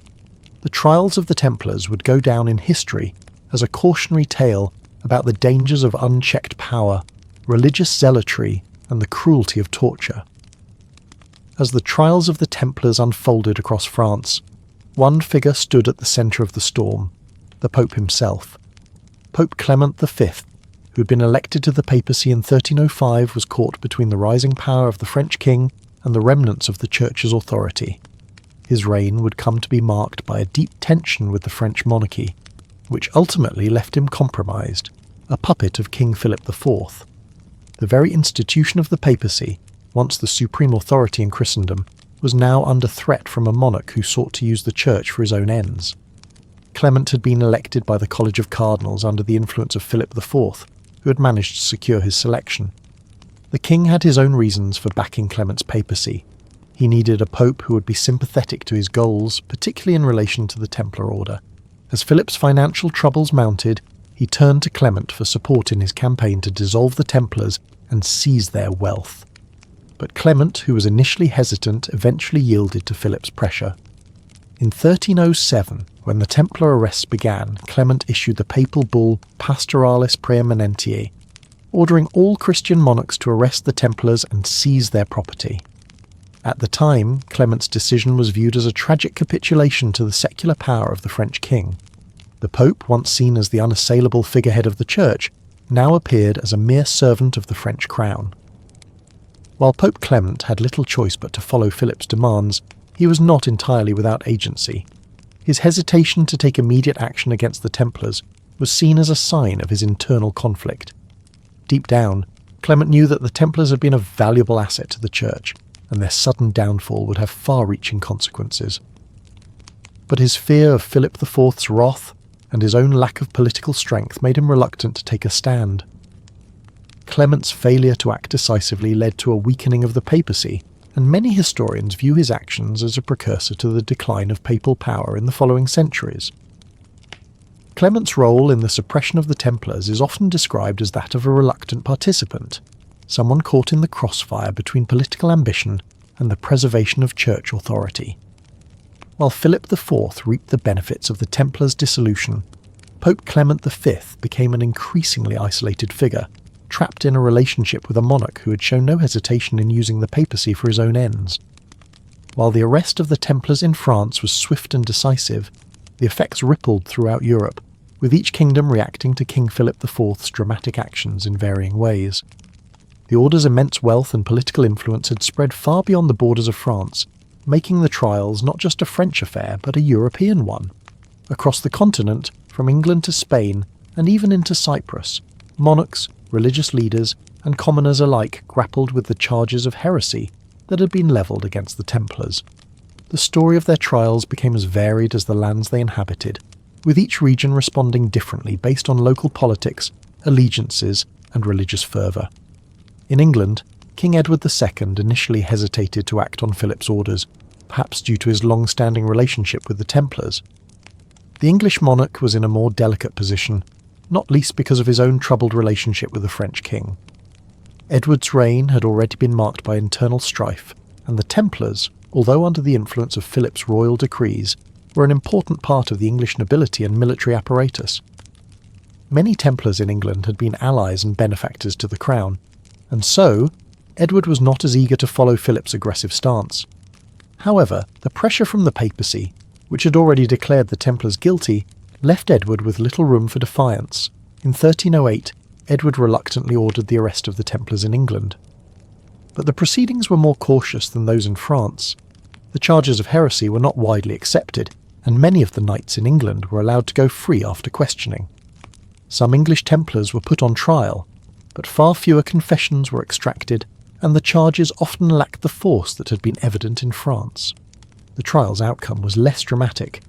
The the trials of the Templars would go down in history as a cautionary tale about the dangers of unchecked power, religious zealotry, and the cruelty of torture. As the trials of the Templars unfolded across France, one figure stood at the centre of the storm, the Pope himself. Pope Clement V, who had been elected to the papacy in 1305, was caught between the rising power of the French king and the remnants of the Church's authority. His reign would come to be marked by a deep tension with the French monarchy, which ultimately left him compromised, a puppet of King Philip IV. The very institution of the papacy, once the supreme authority in Christendom, was now under threat from a monarch who sought to use the Church for his own ends. Clement had been elected by the College of Cardinals under the influence of Philip IV, who had managed to secure his selection. The king had his own reasons for backing Clement's papacy. He needed a pope who would be sympathetic to his goals, particularly in relation to the Templar order. As Philip's financial troubles mounted, he turned to Clement for support in his campaign to dissolve the Templars and seize their wealth. But Clement, who was initially hesitant, eventually yielded to Philip's pressure. In 1307, when the Templar arrests began, Clement issued the papal bull Pastoralis Praeeminentiae, ordering all Christian monarchs to arrest the Templars and seize their property. At the time, Clement's decision was viewed as a tragic capitulation to the secular power of the French king. The Pope, once seen as the unassailable figurehead of the Church, now appeared as a mere servant of the French crown. While Pope Clement had little choice but to follow Philip's demands, he was not entirely without agency. His hesitation to take immediate action against the Templars was seen as a sign of his internal conflict. Deep down, Clement knew that the Templars had been a valuable asset to the Church, and their sudden downfall would have far-reaching consequences. But his fear of Philip IV's wrath and his own lack of political strength made him reluctant to take a stand. Clement's failure to act decisively led to a weakening of the papacy, and many historians view his actions as a precursor to the decline of papal power in the following centuries. Clement's role in the suppression of the Templars is often described as that of a reluctant participant, someone caught in the crossfire between political ambition and the preservation of church authority. While Philip IV reaped the benefits of the Templars' dissolution, Pope Clement V became an increasingly isolated figure, trapped in a relationship with a monarch who had shown no hesitation in using the papacy for his own ends. While the arrest of the Templars in France was swift and decisive, the effects rippled throughout Europe, with each kingdom reacting to King Philip IV's dramatic actions in varying ways. The order's immense wealth and political influence had spread far beyond the borders of France, making the trials not just a French affair but a European one. Across the continent, from England to Spain, and even into Cyprus, monarchs, religious leaders, and commoners alike grappled with the charges of heresy that had been levelled against the Templars. The story of their trials became as varied as the lands they inhabited, with each region responding differently based on local politics, allegiances, and religious fervour. In England, King Edward II initially hesitated to act on Philip's orders, perhaps due to his long-standing relationship with the Templars. The English monarch was in a more delicate position, not least because of his own troubled relationship with the French king. Edward's reign had already been marked by internal strife, and the Templars, although under the influence of Philip's royal decrees, were an important part of the English nobility and military apparatus. Many Templars in England had been allies and benefactors to the crown, and so Edward was not as eager to follow Philip's aggressive stance. However, the pressure from the papacy, which had already declared the Templars guilty, left Edward with little room for defiance. In 1308, Edward reluctantly ordered the arrest of the Templars in England. But the proceedings were more cautious than those in France. The charges of heresy were not widely accepted, and many of the knights in England were allowed to go free after questioning. Some English Templars were put on trial, but far fewer confessions were extracted, and the charges often lacked the force that had been evident in France. The trial's outcome was less dramatic.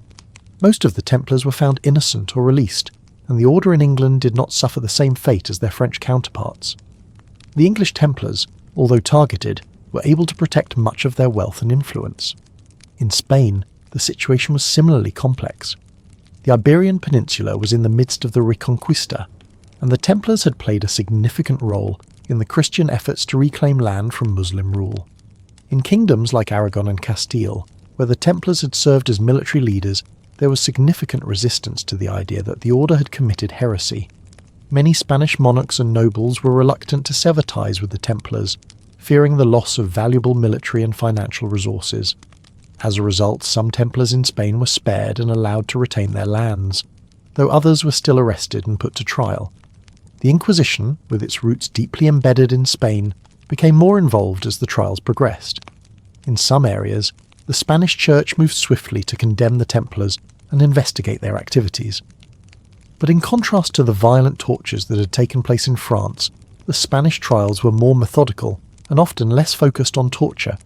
Most of the Templars were found innocent or released, and the order in England did not suffer the same fate as their French counterparts. The English Templars, although targeted, were able to protect much of their wealth and influence. In Spain, the situation was similarly complex. The Iberian Peninsula was in the midst of the Reconquista, and the Templars had played a significant role in the Christian efforts to reclaim land from Muslim rule. In kingdoms like Aragon and Castile, where the Templars had served as military leaders, there was significant resistance to the idea that the order had committed heresy. Many Spanish monarchs and nobles were reluctant to sever ties with the Templars, fearing the loss of valuable military and financial resources. As a result, some Templars in Spain were spared and allowed to retain their lands, though others were still arrested and put to trial. The Inquisition, with its roots deeply embedded in Spain, became more involved as the trials progressed. In some areas, the Spanish Church moved swiftly to condemn the Templars and investigate their activities. But in contrast to the violent tortures that had taken place in France, the Spanish trials were more methodical and often less focused on torture.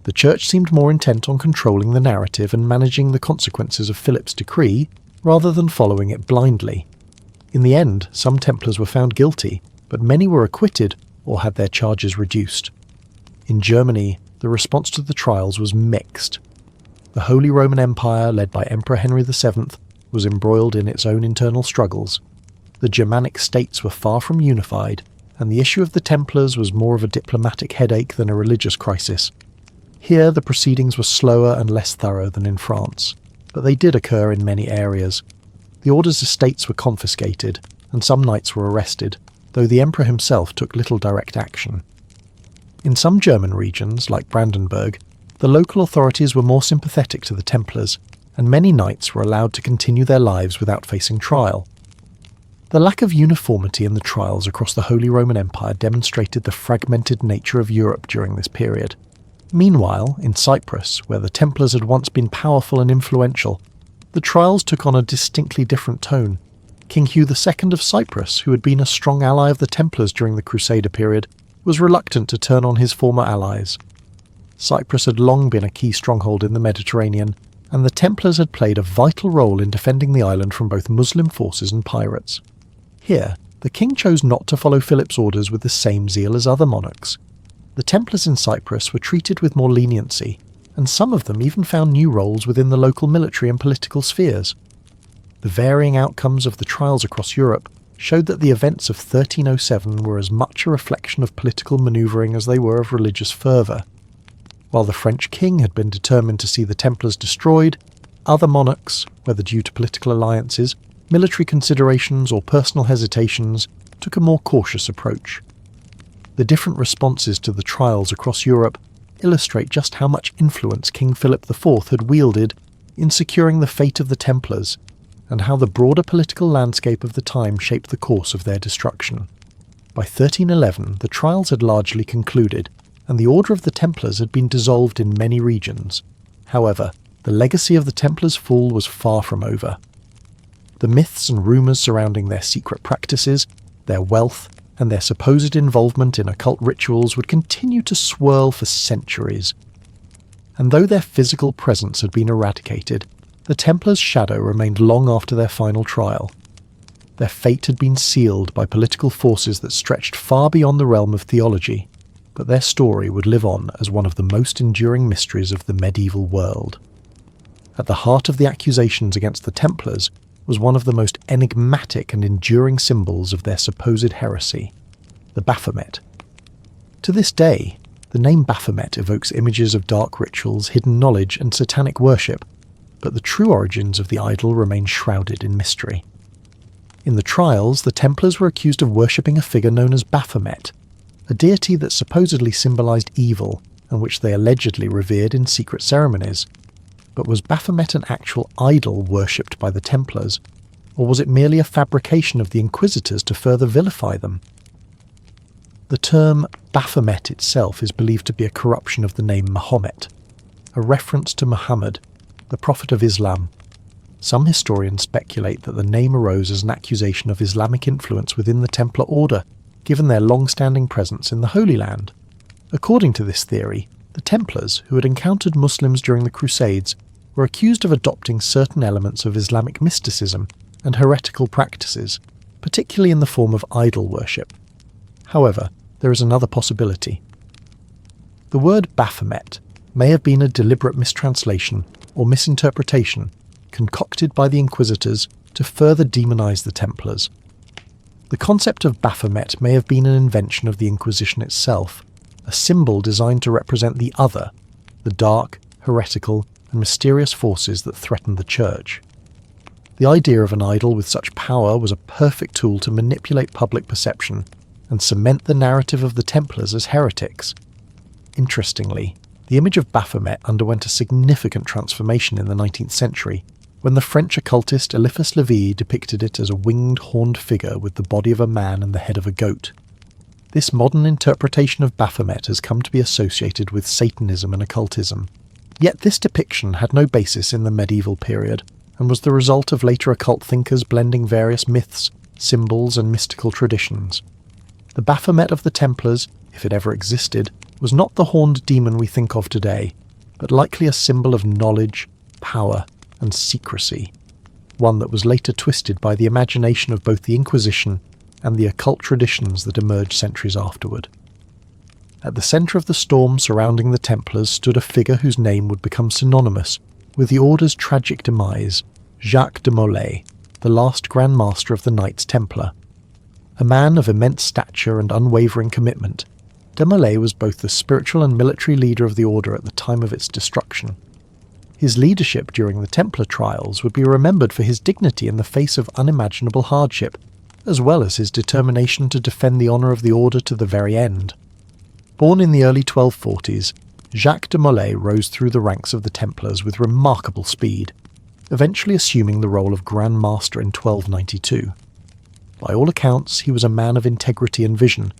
The Church seemed more intent on controlling the narrative and managing the consequences of Philip's decree, rather than following it blindly. In the end, some Templars were found guilty, but many were acquitted or had their charges reduced. In Germany, the response to the trials was mixed. The Holy Roman Empire, led by Emperor Henry VII, was embroiled in its own internal struggles. The Germanic states were far from unified, and the issue of the Templars was more of a diplomatic headache than a religious crisis. Here, the proceedings were slower and less thorough than in France, but they did occur in many areas. The order's estates were confiscated, and some knights were arrested, though the emperor himself took little direct action. In some German regions, like Brandenburg, the local authorities were more sympathetic to the Templars, and many knights were allowed to continue their lives without facing trial. The lack of uniformity in the trials across the Holy Roman Empire demonstrated the fragmented nature of Europe during this period. Meanwhile, in Cyprus, where the Templars had once been powerful and influential, the trials took on a distinctly different tone. King Hugh II of Cyprus, who had been a strong ally of the Templars during the Crusader period, was reluctant to turn on his former allies. Cyprus had long been a key stronghold in the Mediterranean, and the Templars had played a vital role in defending the island from both Muslim forces and pirates. Here, the king chose not to follow Philip's orders with the same zeal as other monarchs. The Templars in Cyprus were treated with more leniency, and some of them even found new roles within the local military and political spheres. The varying outcomes of the trials across Europe showed that the events of 1307 were as much a reflection of political manoeuvring as they were of religious fervour. While the French king had been determined to see the Templars destroyed, other monarchs, whether due to political alliances, military considerations or personal hesitations, took a more cautious approach. The different responses to the trials across Europe illustrate just how much influence King Philip IV had wielded in securing the fate of the Templars, and how the broader political landscape of the time shaped the course of their destruction. By 1311, the trials had largely concluded, and the Order of the Templars had been dissolved in many regions. However, the legacy of the Templars' fall was far from over. The myths and rumours surrounding their secret practices, their wealth, and their supposed involvement in occult rituals would continue to swirl for centuries. And though their physical presence had been eradicated, the Templars' shadow remained long after their final trial. Their fate had been sealed by political forces that stretched far beyond the realm of theology, but their story would live on as one of the most enduring mysteries of the medieval world. At the heart of the accusations against the Templars was one of the most enigmatic and enduring symbols of their supposed heresy, the Baphomet. To this day, the name Baphomet evokes images of dark rituals, hidden knowledge, and satanic worship, but the true origins of the idol remain shrouded in mystery. In the trials, the Templars were accused of worshipping a figure known as Baphomet, a deity that supposedly symbolized evil and which they allegedly revered in secret ceremonies. But was Baphomet an actual idol worshipped by the Templars, or was it merely a fabrication of the Inquisitors to further vilify them? The term Baphomet itself is believed to be a corruption of the name Mahomet, a reference to Muhammad, the prophet of Islam. Some historians speculate that the name arose as an accusation of Islamic influence within the Templar order, given their long-standing presence in the Holy Land. According to this theory, the Templars, who had encountered Muslims during the Crusades, were accused of adopting certain elements of Islamic mysticism and heretical practices, particularly in the form of idol worship. However, there is another possibility. The word Baphomet may have been a deliberate mistranslation or misinterpretation concocted by the Inquisitors to further demonize the Templars. The concept of Baphomet may have been an invention of the Inquisition itself, a symbol designed to represent the other, the dark, heretical, and mysterious forces that threatened the Church. The idea of an idol with such power was a perfect tool to manipulate public perception and cement the narrative of the Templars as heretics. Interestingly, the image of Baphomet underwent a significant transformation in the 19th century, when the French occultist Eliphas Lévy depicted it as a winged, horned figure with the body of a man and the head of a goat. This modern interpretation of Baphomet has come to be associated with Satanism and occultism. Yet this depiction had no basis in the medieval period, and was the result of later occult thinkers blending various myths, symbols, and mystical traditions. The Baphomet of the Templars, if it ever existed, was not the horned demon we think of today, but likely a symbol of knowledge, power, and secrecy, one that was later twisted by the imagination of both the Inquisition and the occult traditions that emerged centuries afterward. At the centre of the storm surrounding the Templars stood a figure whose name would become synonymous with the Order's tragic demise, Jacques de Molay, the last Grand Master of the Knights Templar. A man of immense stature and unwavering commitment, de Molay was both the spiritual and military leader of the Order at the time of its destruction. His leadership during the Templar trials would be remembered for his dignity in the face of unimaginable hardship, as well as his determination to defend the honour of the Order to the very end. Born in the early 1240s, Jacques de Molay rose through the ranks of the Templars with remarkable speed, eventually assuming the role of Grand Master in 1292. By all accounts, he was a man of integrity and vision,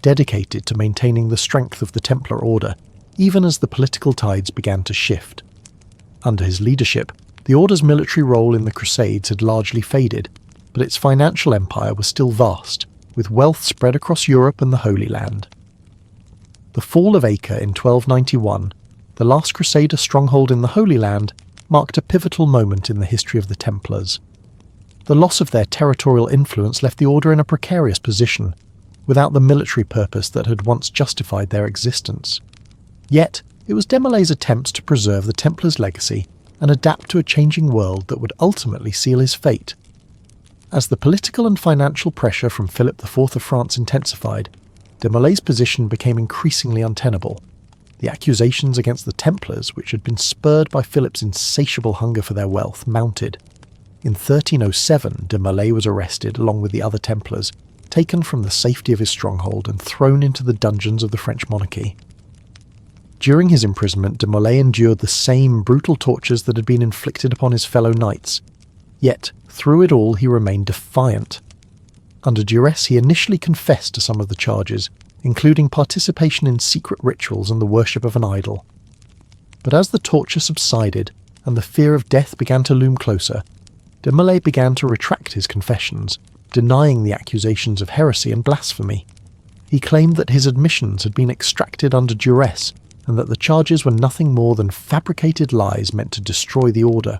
dedicated to maintaining the strength of the Templar Order, even as the political tides began to shift. Under his leadership, the Order's military role in the Crusades had largely faded, but its financial empire was still vast, with wealth spread across Europe and the Holy Land. The fall of Acre in 1291, the last Crusader stronghold in the Holy Land, marked a pivotal moment in the history of the Templars. The loss of their territorial influence left the Order in a precarious position, without the military purpose that had once justified their existence. Yet, it was de Molay's attempts to preserve the Templars' legacy and adapt to a changing world that would ultimately seal his fate. As the political and financial pressure from Philip IV of France intensified, de Molay's position became increasingly untenable. The accusations against the Templars, which had been spurred by Philip's insatiable hunger for their wealth, mounted. In 1307, de Molay was arrested along with the other Templars, taken from the safety of his stronghold and thrown into the dungeons of the French monarchy. During his imprisonment, de Molay endured the same brutal tortures that had been inflicted upon his fellow knights. Yet, through it all, he remained defiant. Under duress, he initially confessed to some of the charges, including participation in secret rituals and the worship of an idol. But as the torture subsided and the fear of death began to loom closer, de Molay began to retract his confessions, denying the accusations of heresy and blasphemy. He claimed that his admissions had been extracted under duress and that the charges were nothing more than fabricated lies meant to destroy the Order.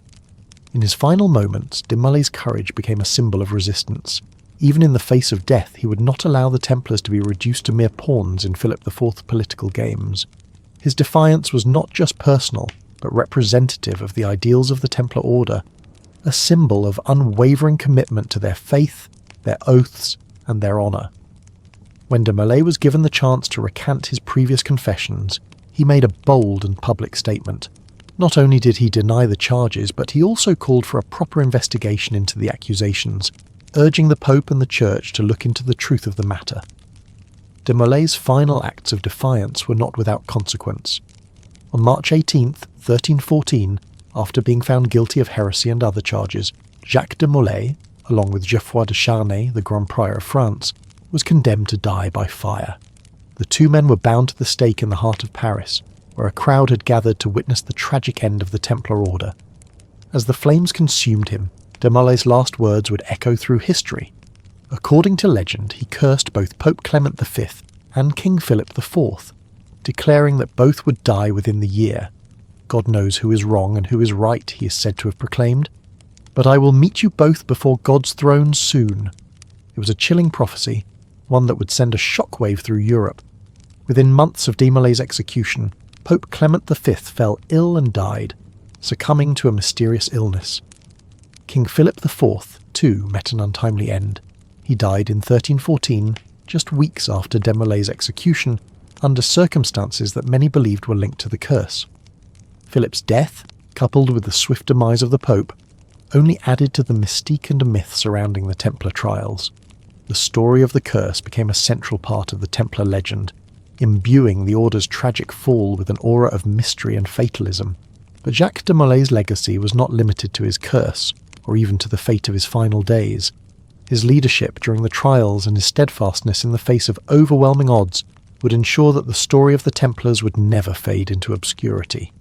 In his final moments, de Molay's courage became a symbol of resistance. Even in the face of death, he would not allow the Templars to be reduced to mere pawns in Philip IV's political games. His defiance was not just personal, but representative of the ideals of the Templar Order, a symbol of unwavering commitment to their faith, their oaths, and their honour. When de Molay was given the chance to recant his previous confessions, he made a bold and public statement. Not only did he deny the charges, but he also called for a proper investigation into the accusations, urging the Pope and the Church to look into the truth of the matter. De Molay's final acts of defiance were not without consequence. On March 18, 1314, after being found guilty of heresy and other charges, Jacques de Molay, along with Geoffroy de Charnay, the Grand Prior of France, was condemned to die by fire. The two men were bound to the stake in the heart of Paris, where a crowd had gathered to witness the tragic end of the Templar Order. As the flames consumed him, de Molay's last words would echo through history. According to legend, he cursed both Pope Clement V and King Philip IV, declaring that both would die within the year. God knows who is wrong and who is right, he is said to have proclaimed. But I will meet you both before God's throne soon. It was a chilling prophecy, one that would send a shockwave through Europe. Within months of de Molay's execution, Pope Clement V fell ill and died, succumbing to a mysterious illness. King Philip IV, too, met an untimely end. He died in 1314, just weeks after de Molay's execution, under circumstances that many believed were linked to the curse. Philip's death, coupled with the swift demise of the Pope, only added to the mystique and myth surrounding the Templar trials. The story of the curse became a central part of the Templar legend, imbuing the Order's tragic fall with an aura of mystery and fatalism. But Jacques de Molay's legacy was not limited to his curse, or even to the fate of his final days. His leadership during the trials and his steadfastness in the face of overwhelming odds would ensure that the story of the Templars would never fade into obscurity.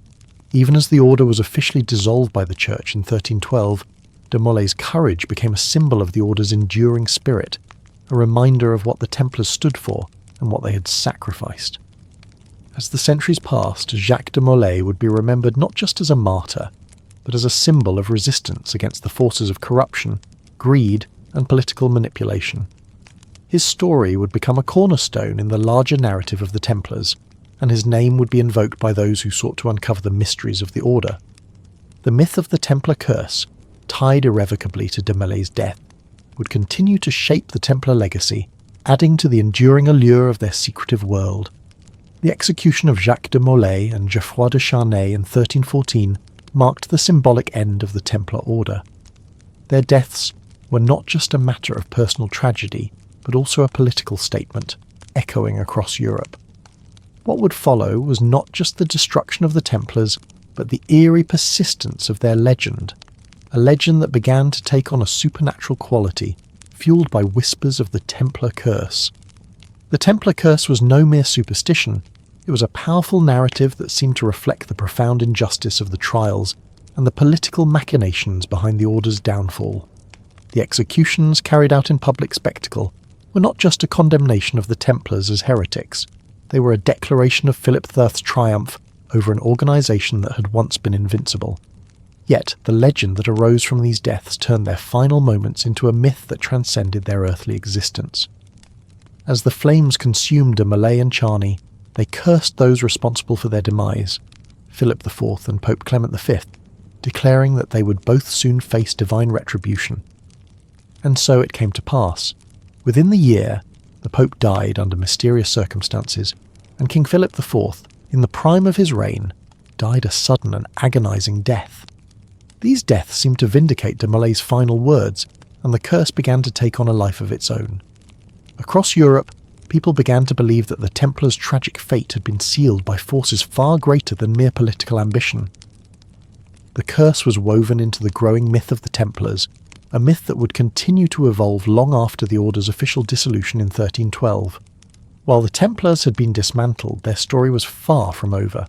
Even as the Order was officially dissolved by the Church in 1312, de Molay's courage became a symbol of the Order's enduring spirit, a reminder of what the Templars stood for and what they had sacrificed. As the centuries passed, Jacques de Molay would be remembered not just as a martyr, but as a symbol of resistance against the forces of corruption, greed, and political manipulation. His story would become a cornerstone in the larger narrative of the Templars, and his name would be invoked by those who sought to uncover the mysteries of the Order. The myth of the Templar curse, tied irrevocably to de Molay's death, would continue to shape the Templar legacy, adding to the enduring allure of their secretive world. The execution of Jacques de Molay and Geoffroy de Charnay in 1314 marked the symbolic end of the Templar Order. Their deaths were not just a matter of personal tragedy, but also a political statement, echoing across Europe. What would follow was not just the destruction of the Templars, but the eerie persistence of their legend, a legend that began to take on a supernatural quality, fueled by whispers of the Templar curse. The Templar curse was no mere superstition, it was a powerful narrative that seemed to reflect the profound injustice of the trials and the political machinations behind the Order's downfall. The executions carried out in public spectacle were not just a condemnation of the Templars as heretics, they were a declaration of Philip III's triumph over an organisation that had once been invincible. Yet the legend that arose from these deaths turned their final moments into a myth that transcended their earthly existence. As the flames consumed de Molay and Charney, they cursed those responsible for their demise, Philip IV and Pope Clement V, declaring that they would both soon face divine retribution. And so it came to pass. Within the year, the Pope died under mysterious circumstances, and King Philip IV, in the prime of his reign, died a sudden and agonising death. These deaths seemed to vindicate de Molay's final words, and the curse began to take on a life of its own. Across Europe, people began to believe that the Templars' tragic fate had been sealed by forces far greater than mere political ambition. The curse was woven into the growing myth of the Templars, a myth that would continue to evolve long after the Order's official dissolution in 1312. While the Templars had been dismantled, their story was far from over.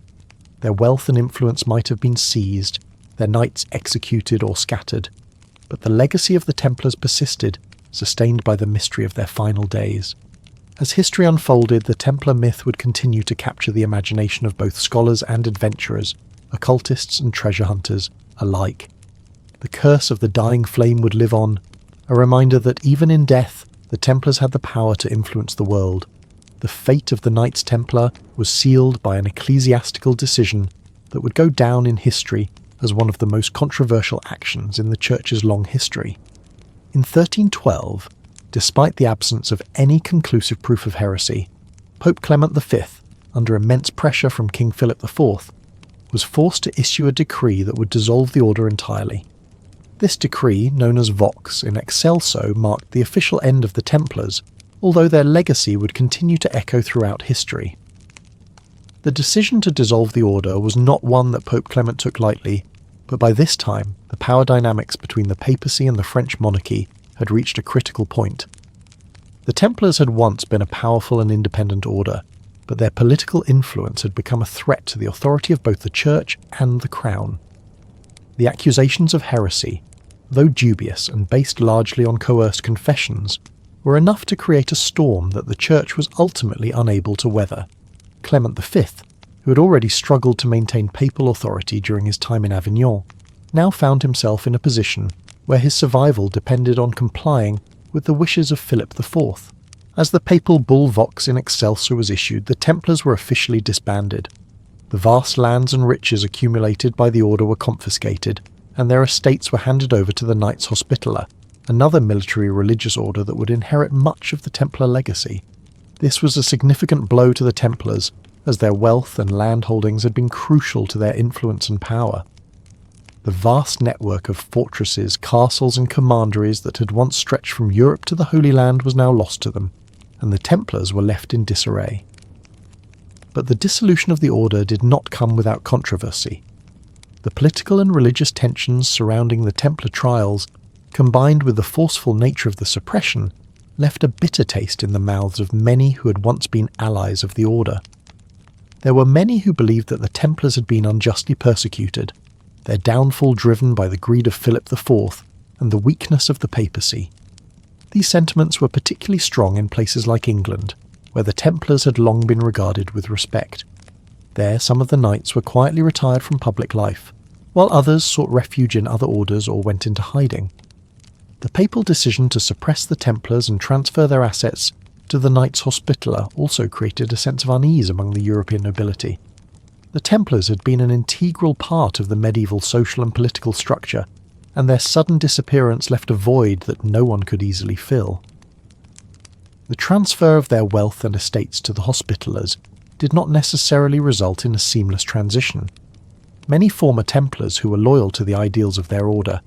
Their wealth and influence might have been seized, their knights executed or scattered, but the legacy of the Templars persisted, sustained by the mystery of their final days. As history unfolded, the Templar myth would continue to capture the imagination of both scholars and adventurers, occultists and treasure hunters alike. The curse of the dying flame would live on, a reminder that even in death, the Templars had the power to influence the world. The fate of the Knights Templar was sealed by an ecclesiastical decision that would go down in history as one of the most controversial actions in the Church's long history. In 1312, despite the absence of any conclusive proof of heresy, Pope Clement V, under immense pressure from King Philip IV, was forced to issue a decree that would dissolve the Order entirely. This decree, known as Vox in Excelso, marked the official end of the Templars, although their legacy would continue to echo throughout history. The decision to dissolve the Order was not one that Pope Clement took lightly, but by this time the power dynamics between the papacy and the French monarchy had reached a critical point. The Templars had once been a powerful and independent order, but their political influence had become a threat to the authority of both the Church and the Crown. The accusations of heresy, though dubious and based largely on coerced confessions, were enough to create a storm that the Church was ultimately unable to weather. Clement V, who had already struggled to maintain papal authority during his time in Avignon, now found himself in a position where his survival depended on complying with the wishes of Philip IV. As the papal bull Vox in Excelso was issued, the Templars were officially disbanded. The vast lands and riches accumulated by the Order were confiscated, and their estates were handed over to the Knights Hospitaller, another military religious order that would inherit much of the Templar legacy. This was a significant blow to the Templars, as their wealth and land holdings had been crucial to their influence and power. the vast network of fortresses, castles and commanderies that had once stretched from Europe to the Holy Land was now lost to them, and the Templars were left in disarray. But the dissolution of the order did not come without controversy. The political and religious tensions surrounding the Templar trials, combined with the forceful nature of the suppression, left a bitter taste in the mouths of many who had once been allies of the order. There were many who believed that the Templars had been unjustly persecuted, their downfall driven by the greed of Philip IV and the weakness of the papacy. These sentiments were particularly strong in places like England, where the Templars had long been regarded with respect. There some of the knights were quietly retired from public life, while others sought refuge in other orders or went into hiding. The papal decision to suppress the Templars and transfer their assets to the Knights Hospitaller also created a sense of unease among the European nobility. The Templars had been an integral part of the medieval social and political structure, and their sudden disappearance left a void that no one could easily fill. The transfer of their wealth and estates to the Hospitallers did not necessarily result in a seamless transition. Many former Templars who were loyal to the ideals of their order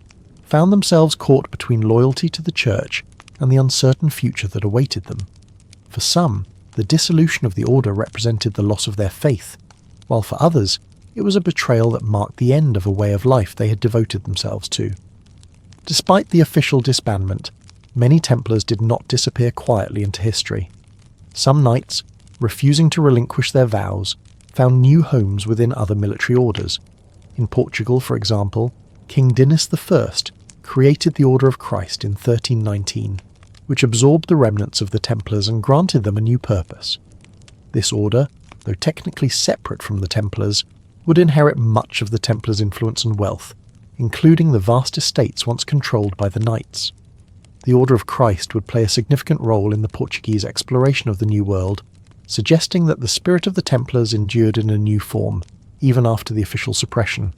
found themselves caught between loyalty to the Church and the uncertain future that awaited them. For some, the dissolution of the order represented the loss of their faith, while for others, it was a betrayal that marked the end of a way of life they had devoted themselves to. Despite the official disbandment, many Templars did not disappear quietly into history. Some knights, refusing to relinquish their vows, found new homes within other military orders. In Portugal, for example, King Dinis I created the Order of Christ in 1319, which absorbed the remnants of the Templars and granted them a new purpose. This order, though technically separate from the Templars, would inherit much of the Templars' influence and wealth, including the vast estates once controlled by the knights. The Order of Christ would play a significant role in the Portuguese exploration of the New World, suggesting that the spirit of the Templars endured in a new form, even after the official suppression.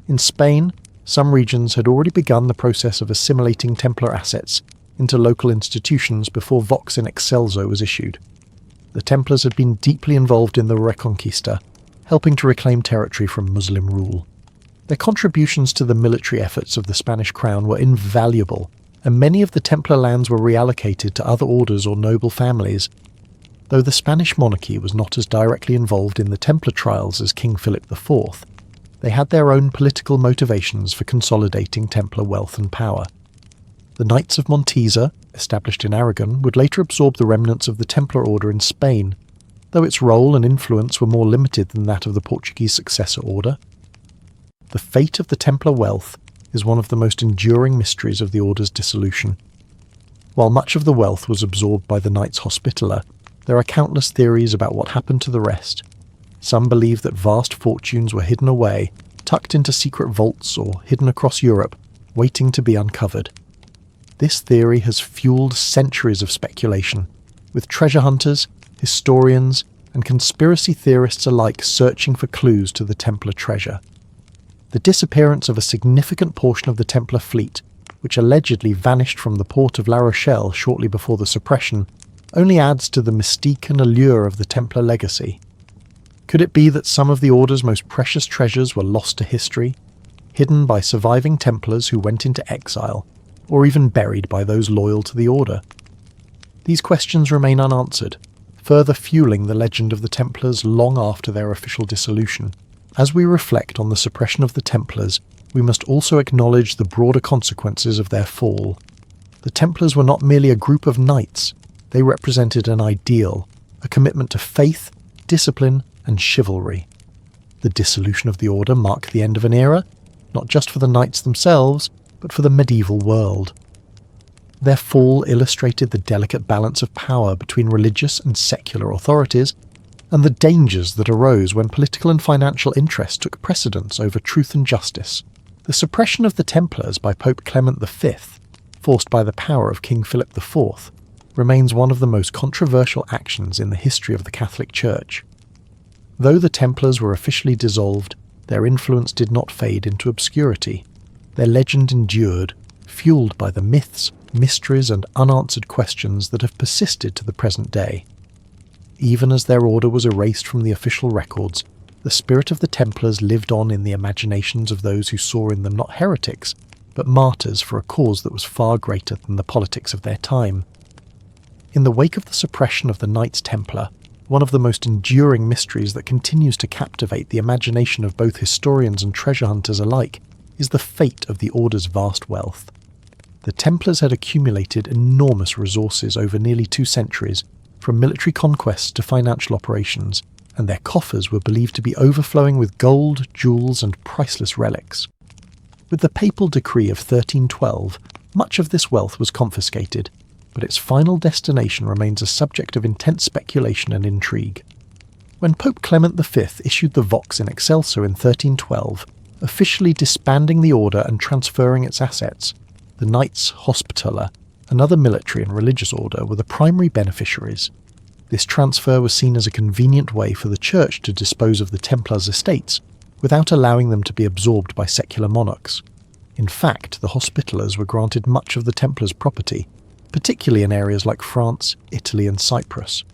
In Spain, some regions had already begun the process of assimilating Templar assets into local institutions before Vox in Excelso was issued. The Templars had been deeply involved in the Reconquista, helping to reclaim territory from Muslim rule. Their contributions to the military efforts of the Spanish crown were invaluable, and many of the Templar lands were reallocated to other orders or noble families. Though the Spanish monarchy was not as directly involved in the Templar trials as King Philip IV, they had their own political motivations for consolidating Templar wealth and power. The Knights of Montesa, established in Aragon, would later absorb the remnants of the Templar order in Spain, though its role and influence were more limited than that of the Portuguese successor order. The fate of the Templar wealth is one of the most enduring mysteries of the order's dissolution. While much of the wealth was absorbed by the Knights Hospitaller, there are countless theories about what happened to the rest. Some believe that vast fortunes were hidden away, tucked into secret vaults or hidden across Europe, waiting to be uncovered. This theory has fueled centuries of speculation, with treasure hunters, historians, and conspiracy theorists alike searching for clues to the Templar treasure. The disappearance of a significant portion of the Templar fleet, which allegedly vanished from the port of La Rochelle shortly before the suppression, only adds to the mystique and allure of the Templar legacy. Could it be that some of the Order's most precious treasures were lost to history, hidden by surviving Templars who went into exile, or even buried by those loyal to the Order? These questions remain unanswered, further fueling the legend of the Templars long after their official dissolution. As we reflect on the suppression of the Templars, we must also acknowledge the broader consequences of their fall. The Templars were not merely a group of knights, they represented an ideal, a commitment to faith, discipline, and chivalry. The dissolution of the order marked the end of an era, not just for the knights themselves, but for the medieval world. Their fall illustrated the delicate balance of power between religious and secular authorities, and the dangers that arose when political and financial interests took precedence over truth and justice. The suppression of the Templars by Pope Clement V, forced by the power of King Philip IV, remains one of the most controversial actions in the history of the Catholic Church. Though the Templars were officially dissolved, their influence did not fade into obscurity. Their legend endured, fueled by the myths, mysteries, and unanswered questions that have persisted to the present day. Even as their order was erased from the official records, the spirit of the Templars lived on in the imaginations of those who saw in them not heretics, but martyrs for a cause that was far greater than the politics of their time. In the wake of the suppression of the Knights Templar, one of the most enduring mysteries that continues to captivate the imagination of both historians and treasure hunters alike is the fate of the Order's vast wealth. The Templars had accumulated enormous resources over nearly 2 centuries, from military conquests to financial operations, and their coffers were believed to be overflowing with gold, jewels, and priceless relics. With the papal decree of 1312, much of this wealth was confiscated, but its final destination remains a subject of intense speculation and intrigue. When Pope Clement V issued the Vox in Excelso in 1312, officially disbanding the order and transferring its assets, the Knights Hospitaller, another military and religious order, were the primary beneficiaries. This transfer was seen as a convenient way for the Church to dispose of the Templars' estates without allowing them to be absorbed by secular monarchs. In fact, the Hospitallers were granted much of the Templars' property, particularly in areas like France, Italy and Cyprus.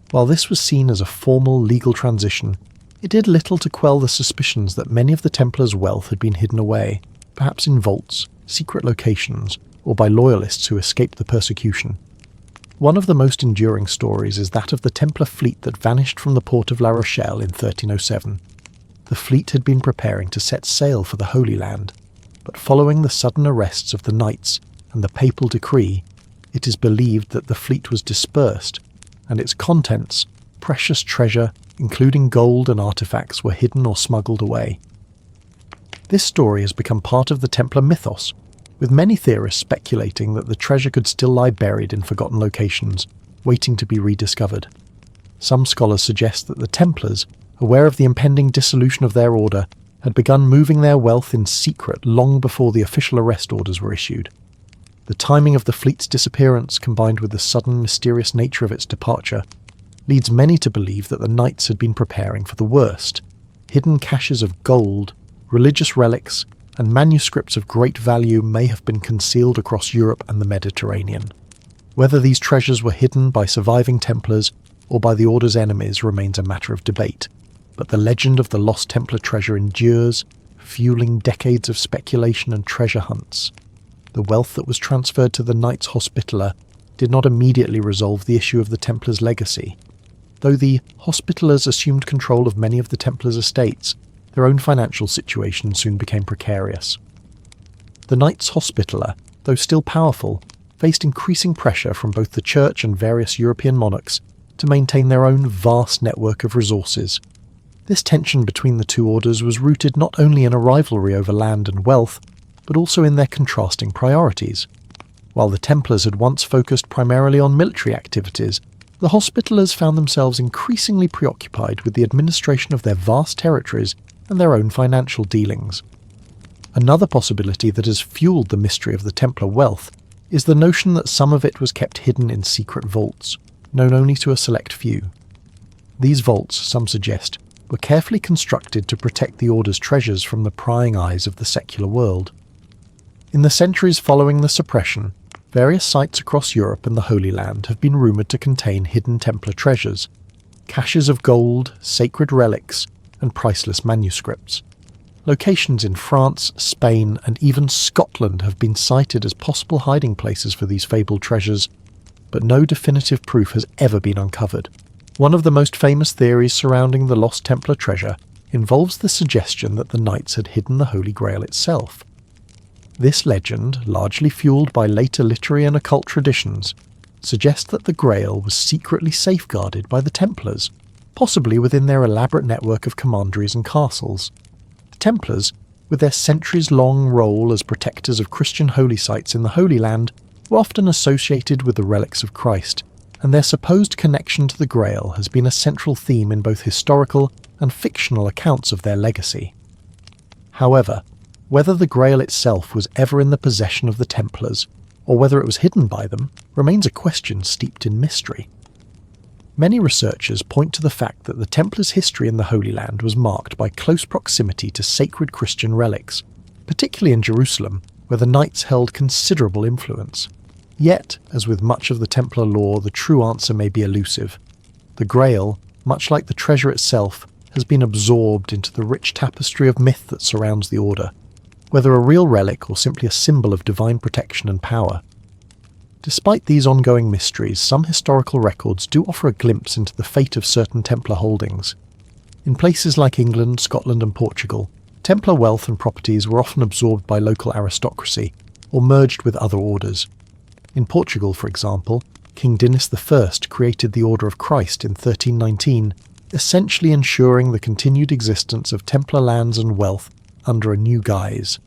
While this was seen as a formal legal transition, it did little to quell the suspicions that many of the Templars' wealth had been hidden away, perhaps in vaults, secret locations, or by loyalists who escaped the persecution. One of the most enduring stories is that of the Templar fleet that vanished from the port of La Rochelle in 1307. The fleet had been preparing to set sail for the Holy Land, but following the sudden arrests of the knights and the papal decree, it is believed that the fleet was dispersed, and its contents, precious treasure, including gold and artifacts, were hidden or smuggled away. This story has become part of the Templar mythos, with many theorists speculating that the treasure could still lie buried in forgotten locations, waiting to be rediscovered. Some scholars suggest that the Templars, aware of the impending dissolution of their order, had begun moving their wealth in secret long before the official arrest orders were issued. The timing of the fleet's disappearance, combined with the sudden, mysterious nature of its departure, leads many to believe that the knights had been preparing for the worst. Hidden caches of gold, religious relics, and manuscripts of great value may have been concealed across Europe and the Mediterranean. Whether these treasures were hidden by surviving Templars or by the Order's enemies remains a matter of debate, but the legend of the lost Templar treasure endures, fueling decades of speculation and treasure hunts. The wealth that was transferred to the Knights Hospitaller did not immediately resolve the issue of the Templars' legacy. Though the Hospitallers assumed control of many of the Templars' estates, their own financial situation soon became precarious. The Knights Hospitaller, though still powerful, faced increasing pressure from both the Church and various European monarchs to maintain their own vast network of resources. This tension between the two orders was rooted not only in a rivalry over land and wealth, but also in their contrasting priorities. While the Templars had once focused primarily on military activities, the Hospitallers found themselves increasingly preoccupied with the administration of their vast territories and their own financial dealings. Another possibility that has fueled the mystery of the Templar wealth is the notion that some of it was kept hidden in secret vaults, known only to a select few. These vaults, some suggest, were carefully constructed to protect the Order's treasures from the prying eyes of the secular world. In the centuries following the suppression, various sites across Europe and the Holy Land have been rumoured to contain hidden Templar treasures, caches of gold, sacred relics, and priceless manuscripts. Locations in France, Spain, and even Scotland have been cited as possible hiding places for these fabled treasures, but no definitive proof has ever been uncovered. One of the most famous theories surrounding the lost Templar treasure involves the suggestion that the knights had hidden the Holy Grail itself. This legend, largely fueled by later literary and occult traditions, suggests that the Grail was secretly safeguarded by the Templars, possibly within their elaborate network of commanderies and castles. The Templars, with their centuries-long role as protectors of Christian holy sites in the Holy Land, were often associated with the relics of Christ, and their supposed connection to the Grail has been a central theme in both historical and fictional accounts of their legacy. However, whether the Grail itself was ever in the possession of the Templars, or whether it was hidden by them, remains a question steeped in mystery. Many researchers point to the fact that the Templars' history in the Holy Land was marked by close proximity to sacred Christian relics, particularly in Jerusalem, where the Knights held considerable influence. Yet, as with much of the Templar lore, the true answer may be elusive. The Grail, much like the treasure itself, has been absorbed into the rich tapestry of myth that surrounds the order, whether a real relic or simply a symbol of divine protection and power. Despite these ongoing mysteries, some historical records do offer a glimpse into the fate of certain Templar holdings. In places like England, Scotland and Portugal, Templar wealth and properties were often absorbed by local aristocracy or merged with other orders. In Portugal, for example, King Dinis I created the Order of Christ in 1319, essentially ensuring the continued existence of Templar lands and wealth under a new guise.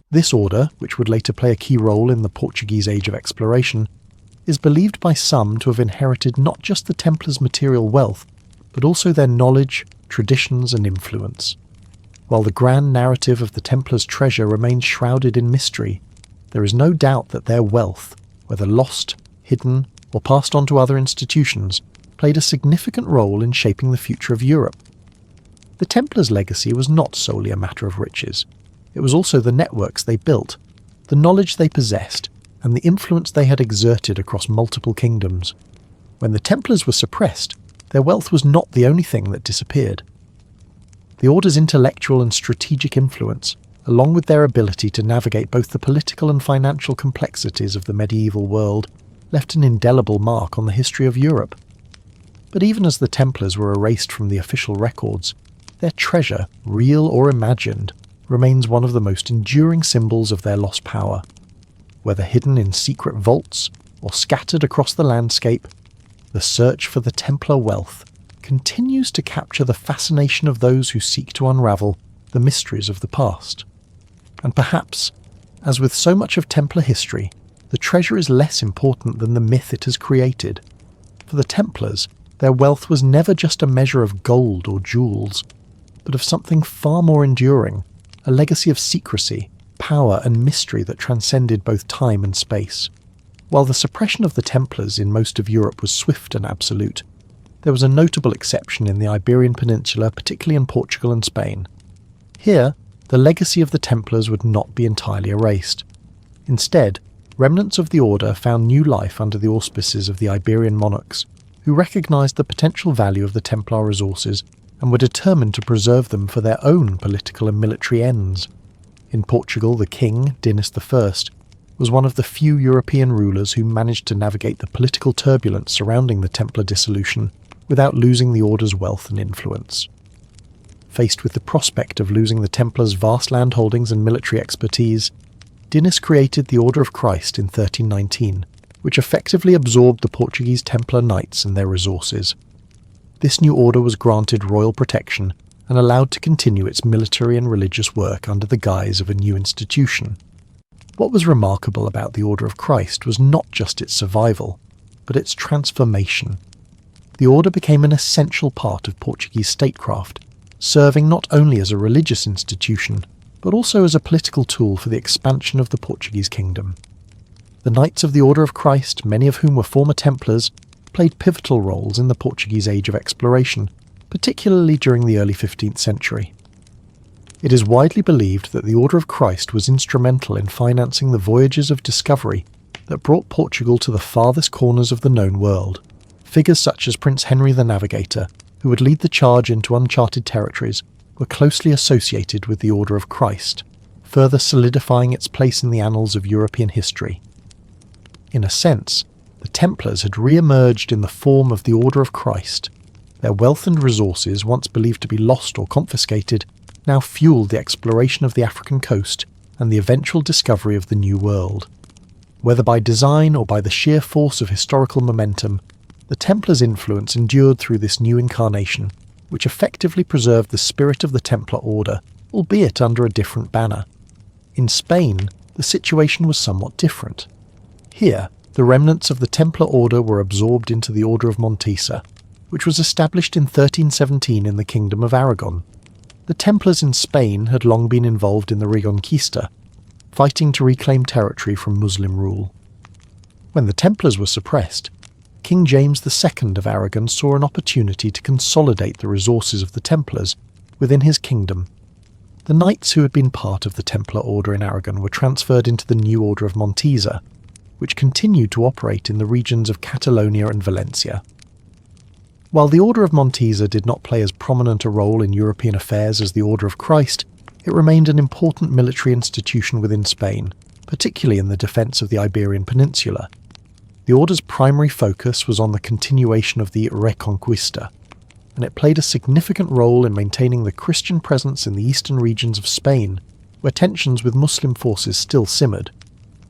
This order, which would later play a key role in the Portuguese Age of Exploration, is believed by some to have inherited not just the Templars' material wealth, but also their knowledge, traditions and influence. While the grand narrative of the Templars' treasure remains shrouded in mystery, there is no doubt that their wealth, whether lost, hidden, or passed on to other institutions, played a significant role in shaping the future of Europe. The Templars' legacy was not solely a matter of riches. It was also the networks they built, the knowledge they possessed, and the influence they had exerted across multiple kingdoms. When the Templars were suppressed, their wealth was not the only thing that disappeared. The Order's intellectual and strategic influence, along with their ability to navigate both the political and financial complexities of the medieval world, left an indelible mark on the history of Europe. But even as the Templars were erased from the official records, their treasure, real or imagined, remains one of the most enduring symbols of their lost power. Whether hidden in secret vaults or scattered across the landscape, the search for the Templar wealth continues to capture the fascination of those who seek to unravel the mysteries of the past. And perhaps, as with so much of Templar history, the treasure is less important than the myth it has created. For the Templars, their wealth was never just a measure of gold or jewels, but of something far more enduring, a legacy of secrecy, power and mystery that transcended both time and space. While the suppression of the Templars in most of Europe was swift and absolute, there was a notable exception in the Iberian Peninsula, particularly in Portugal and Spain. Here, the legacy of the Templars would not be entirely erased. Instead, remnants of the order found new life under the auspices of the Iberian monarchs, who recognised the potential value of the Templar resources and were determined to preserve them for their own political and military ends. In Portugal, the king, Dinis I, was one of the few European rulers who managed to navigate the political turbulence surrounding the Templar dissolution without losing the order's wealth and influence. Faced with the prospect of losing the Templars' vast land holdings and military expertise, Dinis created the Order of Christ in 1319, which effectively absorbed the Portuguese Templar Knights and their resources. This new order was granted royal protection and allowed to continue its military and religious work under the guise of a new institution. What was remarkable about the Order of Christ was not just its survival, but its transformation. The order became an essential part of Portuguese statecraft, serving not only as a religious institution, but also as a political tool for the expansion of the Portuguese kingdom. The Knights of the Order of Christ, many of whom were former Templars, played pivotal roles in the Portuguese Age of Exploration, particularly during the early 15th century. It is widely believed that the Order of Christ was instrumental in financing the voyages of discovery that brought Portugal to the farthest corners of the known world. Figures such as Prince Henry the Navigator, who would lead the charge into uncharted territories, were closely associated with the Order of Christ, further solidifying its place in the annals of European history. In a sense, the Templars had re-emerged in the form of the Order of Christ. Their wealth and resources, once believed to be lost or confiscated, now fueled the exploration of the African coast and the eventual discovery of the New World. Whether by design or by the sheer force of historical momentum, the Templars' influence endured through this new incarnation, which effectively preserved the spirit of the Templar Order, albeit under a different banner. In Spain, the situation was somewhat different. Here, the remnants of the Templar Order were absorbed into the Order of Montesa, which was established in 1317 in the Kingdom of Aragon. The Templars in Spain had long been involved in the Reconquista, fighting to reclaim territory from Muslim rule. When the Templars were suppressed, King James II of Aragon saw an opportunity to consolidate the resources of the Templars within his kingdom. The knights who had been part of the Templar Order in Aragon were transferred into the new Order of Montesa, which continued to operate in the regions of Catalonia and Valencia. While the Order of Montesa did not play as prominent a role in European affairs as the Order of Christ, it remained an important military institution within Spain, particularly in the defence of the Iberian Peninsula. The Order's primary focus was on the continuation of the Reconquista, and it played a significant role in maintaining the Christian presence in the eastern regions of Spain, where tensions with Muslim forces still simmered.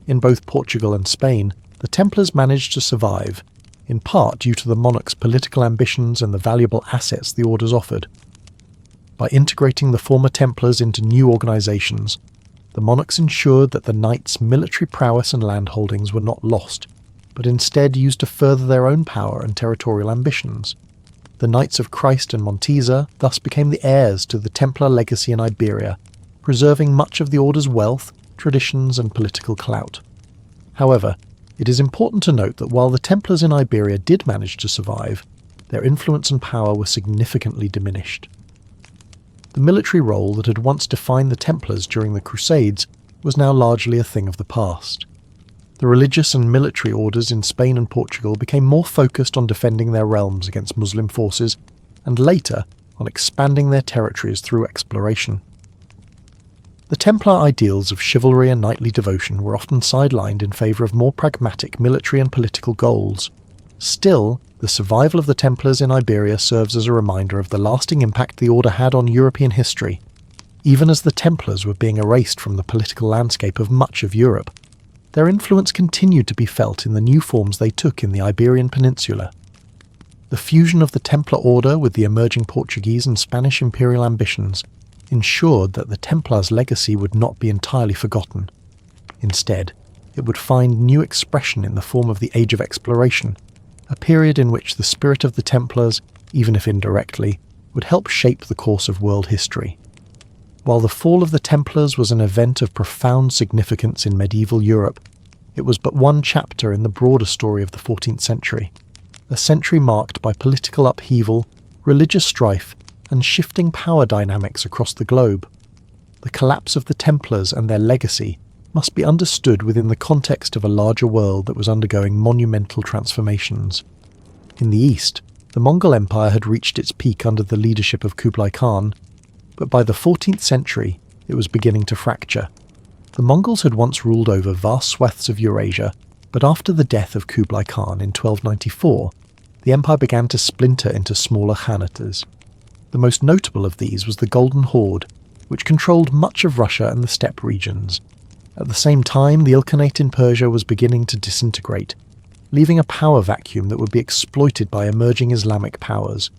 In both Portugal and Spain, the Templars managed to survive, in part due to the monarch's political ambitions and the valuable assets the orders offered. By integrating the former Templars into new organisations, the monarchs ensured that the knights' military prowess and landholdings were not lost, but instead used to further their own power and territorial ambitions. The Knights of Christ and Montesa thus became the heirs to the Templar legacy in Iberia, preserving much of the order's wealth, traditions and political clout. However, it is important to note that while the Templars in Iberia did manage to survive, their influence and power were significantly diminished. The military role that had once defined the Templars during the Crusades was now largely a thing of the past. The religious and military orders in Spain and Portugal became more focused on defending their realms against Muslim forces, and later on expanding their territories through exploration. The Templar ideals of chivalry and knightly devotion were often sidelined in favour of more pragmatic military and political goals. Still, the survival of the Templars in Iberia serves as a reminder of the lasting impact the order had on European history, even as the Templars were being erased from the political landscape of much of Europe. Their influence continued to be felt in the new forms they took in the Iberian Peninsula. The fusion of the Templar order with the emerging Portuguese and Spanish imperial ambitions ensured that the Templars' legacy would not be entirely forgotten. Instead, it would find new expression in the form of the Age of Exploration, a period in which the spirit of the Templars, even if indirectly, would help shape the course of world history. While the fall of the Templars was an event of profound significance in medieval Europe, it was but one chapter in the broader story of the 14th century, a century marked by political upheaval, religious strife, and shifting power dynamics across the globe. The collapse of the Templars and their legacy must be understood within the context of a larger world that was undergoing monumental transformations. In the east, the Mongol Empire had reached its peak under the leadership of Kublai Khan, but by the 14th century it was beginning to fracture. The Mongols had once ruled over vast swathes of Eurasia, but after the death of Kublai Khan in 1294, the empire began to splinter into smaller khanates. The most notable of these was the Golden Horde, which controlled much of Russia and the steppe regions. At the same time, the Ilkhanate in Persia was beginning to disintegrate, leaving a power vacuum that would be exploited by emerging Islamic powers.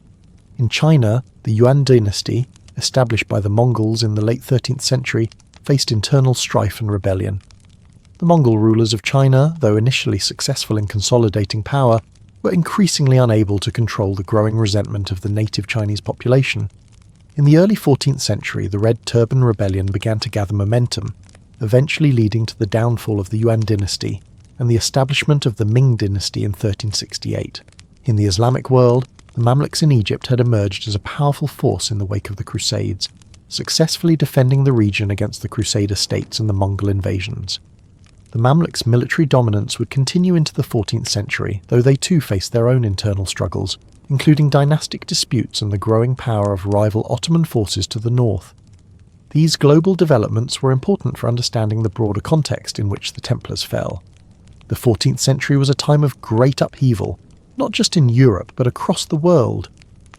In China, the Yuan dynasty, established by the Mongols in the late 13th century, faced internal strife and rebellion. The Mongol rulers of China, though initially successful in consolidating power, were increasingly unable to control the growing resentment of the native Chinese population. In the early 14th century, the Red Turban Rebellion began to gather momentum, eventually leading to the downfall of the Yuan dynasty and the establishment of the Ming dynasty in 1368. In the Islamic world, the Mamluks in Egypt had emerged as a powerful force in the wake of the Crusades, successfully defending the region against the Crusader states and the Mongol invasions. The Mamluks' military dominance would continue into the 14th century, though they too faced their own internal struggles, including dynastic disputes and the growing power of rival Ottoman forces to the north. These global developments were important for understanding the broader context in which the Templars fell. The 14th century was a time of great upheaval, not just in Europe but across the world.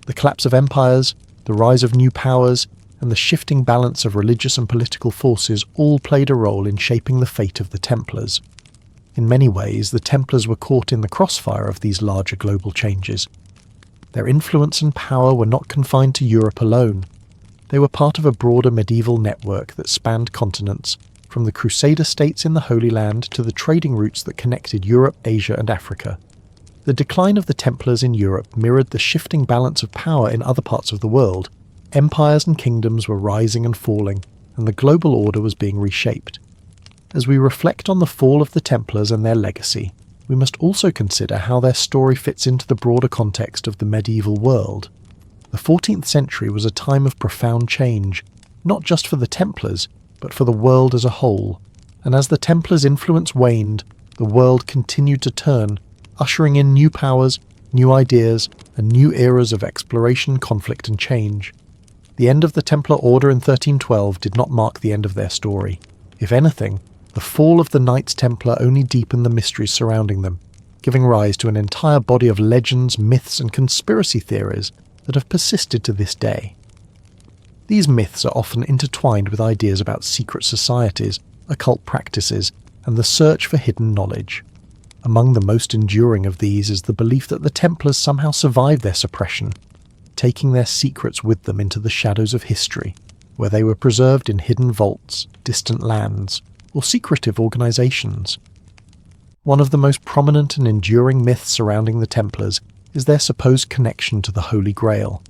The collapse of empires, the rise of new powers, and the shifting balance of religious and political forces all played a role in shaping the fate of the Templars. In many ways, the Templars were caught in the crossfire of these larger global changes. Their influence and power were not confined to Europe alone. They were part of a broader medieval network that spanned continents, from the Crusader states in the Holy Land to the trading routes that connected Europe, Asia and Africa. The decline of the Templars in Europe mirrored the shifting balance of power in other parts of the world. Empires and kingdoms were rising and falling, and the global order was being reshaped. As we reflect on the fall of the Templars and their legacy, we must also consider how their story fits into the broader context of the medieval world. The 14th century was a time of profound change, not just for the Templars, but for the world as a whole, and as the Templars' influence waned, the world continued to turn, ushering in new powers, new ideas, and new eras of exploration, conflict and change. The end of the Templar Order in 1312 did not mark the end of their story. If anything, the fall of the Knights Templar only deepened the mysteries surrounding them, giving rise to an entire body of legends, myths and conspiracy theories that have persisted to this day. These myths are often intertwined with ideas about secret societies, occult practices, and the search for hidden knowledge. Among the most enduring of these is the belief that the Templars somehow survived their suppression, taking their secrets with them into the shadows of history, where they were preserved in hidden vaults, distant lands, or secretive organizations. One of the most prominent and enduring myths surrounding the Templars is their supposed connection to the Holy Grail.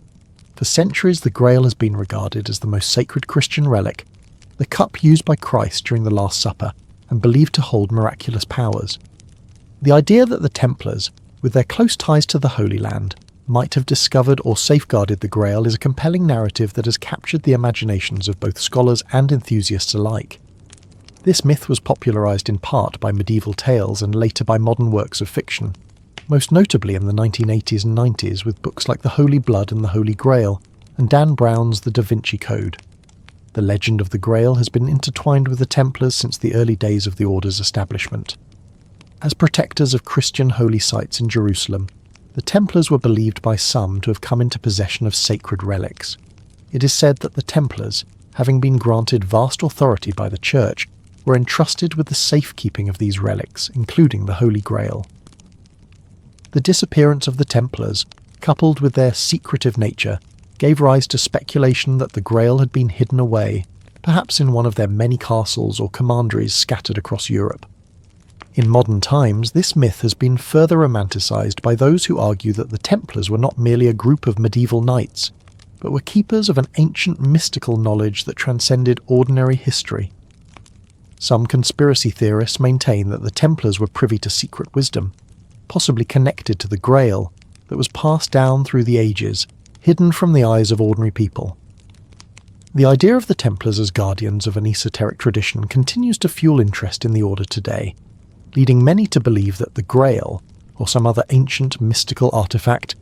For centuries, the Grail has been regarded as the most sacred Christian relic, the cup used by Christ during the Last Supper, and believed to hold miraculous powers. The idea that the Templars, with their close ties to the Holy Land, might have discovered or safeguarded the Grail is a compelling narrative that has captured the imaginations of both scholars and enthusiasts alike. This myth was popularised in part by medieval tales and later by modern works of fiction, most notably in the 1980s and 90s with books like The Holy Blood and the Holy Grail, and Dan Brown's The Da Vinci Code. The legend of the Grail has been intertwined with the Templars since the early days of the Order's establishment. As protectors of Christian holy sites in Jerusalem, the Templars were believed by some to have come into possession of sacred relics. It is said that the Templars, having been granted vast authority by the Church, were entrusted with the safekeeping of these relics, including the Holy Grail. The disappearance of the Templars, coupled with their secretive nature, gave rise to speculation that the Grail had been hidden away, perhaps in one of their many castles or commanderies scattered across Europe. In modern times, this myth has been further romanticised by those who argue that the Templars were not merely a group of medieval knights, but were keepers of an ancient mystical knowledge that transcended ordinary history. Some conspiracy theorists maintain that the Templars were privy to secret wisdom, possibly connected to the Grail, that was passed down through the ages, hidden from the eyes of ordinary people. The idea of the Templars as guardians of an esoteric tradition continues to fuel interest in the Order today, leading many to believe that the Grail, or some other ancient mystical artifact,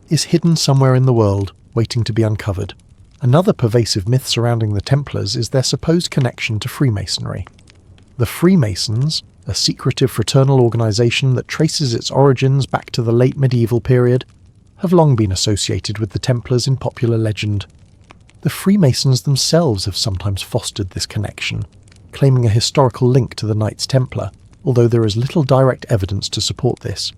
is hidden somewhere in the world, waiting to be uncovered. Another pervasive myth surrounding the Templars is their supposed connection to Freemasonry. The Freemasons, a secretive fraternal organisation that traces its origins back to the late medieval period, have long been associated with the Templars in popular legend. The Freemasons themselves have sometimes fostered this connection, claiming a historical link to the Knights Templar, although there is little direct evidence to support this.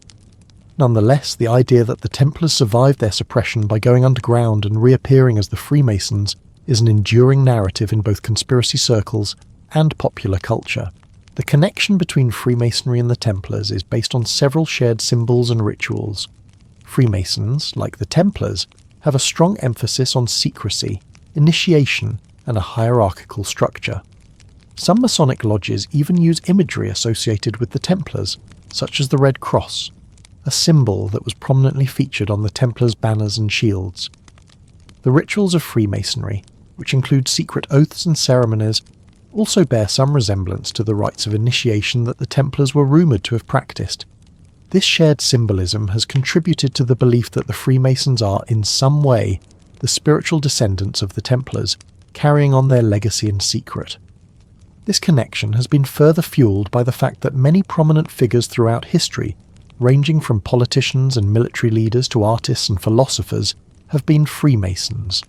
Nonetheless, the idea that the Templars survived their suppression by going underground and reappearing as the Freemasons is an enduring narrative in both conspiracy circles and popular culture. The connection between Freemasonry and the Templars is based on several shared symbols and rituals. Freemasons, like the Templars, have a strong emphasis on secrecy, initiation, and a hierarchical structure. Some Masonic lodges even use imagery associated with the Templars, such as the Red Cross, a symbol that was prominently featured on the Templars' banners and shields. The rituals of Freemasonry, which include secret oaths and ceremonies, also bear some resemblance to the rites of initiation that the Templars were rumoured to have practiced. This shared symbolism has contributed to the belief that the Freemasons are, in some way, the spiritual descendants of the Templars, carrying on their legacy in secret. This connection has been further fueled by the fact that many prominent figures throughout history, ranging from politicians and military leaders to artists and philosophers, have been Freemasons.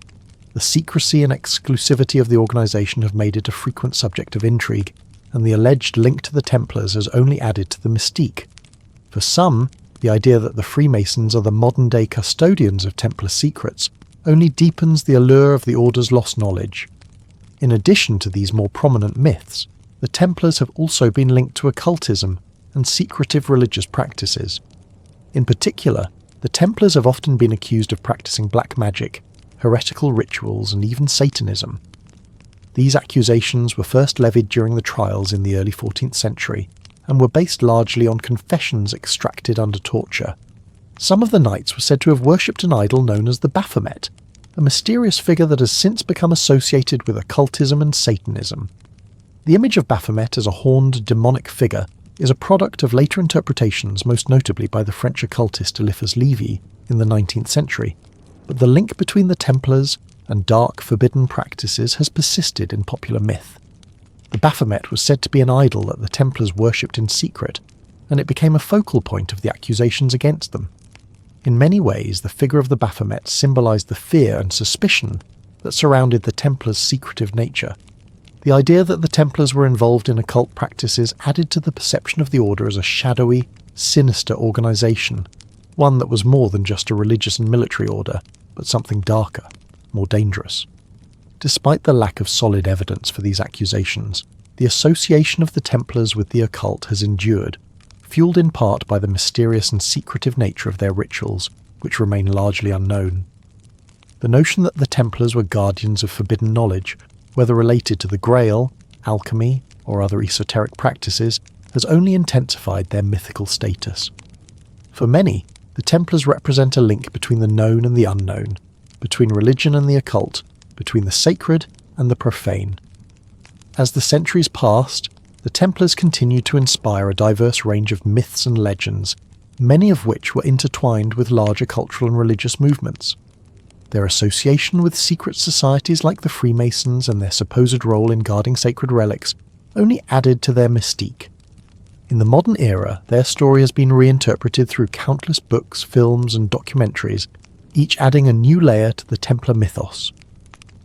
The secrecy and exclusivity of the organisation have made it a frequent subject of intrigue, and the alleged link to the Templars has only added to the mystique. For some, the idea that the Freemasons are the modern-day custodians of Templar secrets only deepens the allure of the Order's lost knowledge. In addition to these more prominent myths, the Templars have also been linked to occultism and secretive religious practices. In particular, the Templars have often been accused of practicing black magic, heretical rituals, and even Satanism. These accusations were first levied during the trials in the early 14th century, and were based largely on confessions extracted under torture. Some of the knights were said to have worshipped an idol known as the Baphomet, a mysterious figure that has since become associated with occultism and Satanism. The image of Baphomet as a horned demonic figure is a product of later interpretations, most notably by the French occultist Eliphas Lévy, in the 19th century, but the link between the Templars and dark, forbidden practices has persisted in popular myth. The Baphomet was said to be an idol that the Templars worshipped in secret, and it became a focal point of the accusations against them. In many ways, the figure of the Baphomet symbolised the fear and suspicion that surrounded the Templars' secretive nature. The idea that the Templars were involved in occult practices added to the perception of the order as a shadowy, sinister organisation, one that was more than just a religious and military order, but something darker, more dangerous. Despite the lack of solid evidence for these accusations, the association of the Templars with the occult has endured, fueled in part by the mysterious and secretive nature of their rituals, which remain largely unknown. The notion that the Templars were guardians of forbidden knowledge, whether related to the Grail, alchemy, or other esoteric practices, has only intensified their mythical status. For many, the Templars represent a link between the known and the unknown, between religion and the occult, between the sacred and the profane. As the centuries passed, the Templars continued to inspire a diverse range of myths and legends, many of which were intertwined with larger cultural and religious movements. Their association with secret societies like the Freemasons and their supposed role in guarding sacred relics only added to their mystique. In the modern era, their story has been reinterpreted through countless books, films and documentaries, each adding a new layer to the Templar mythos.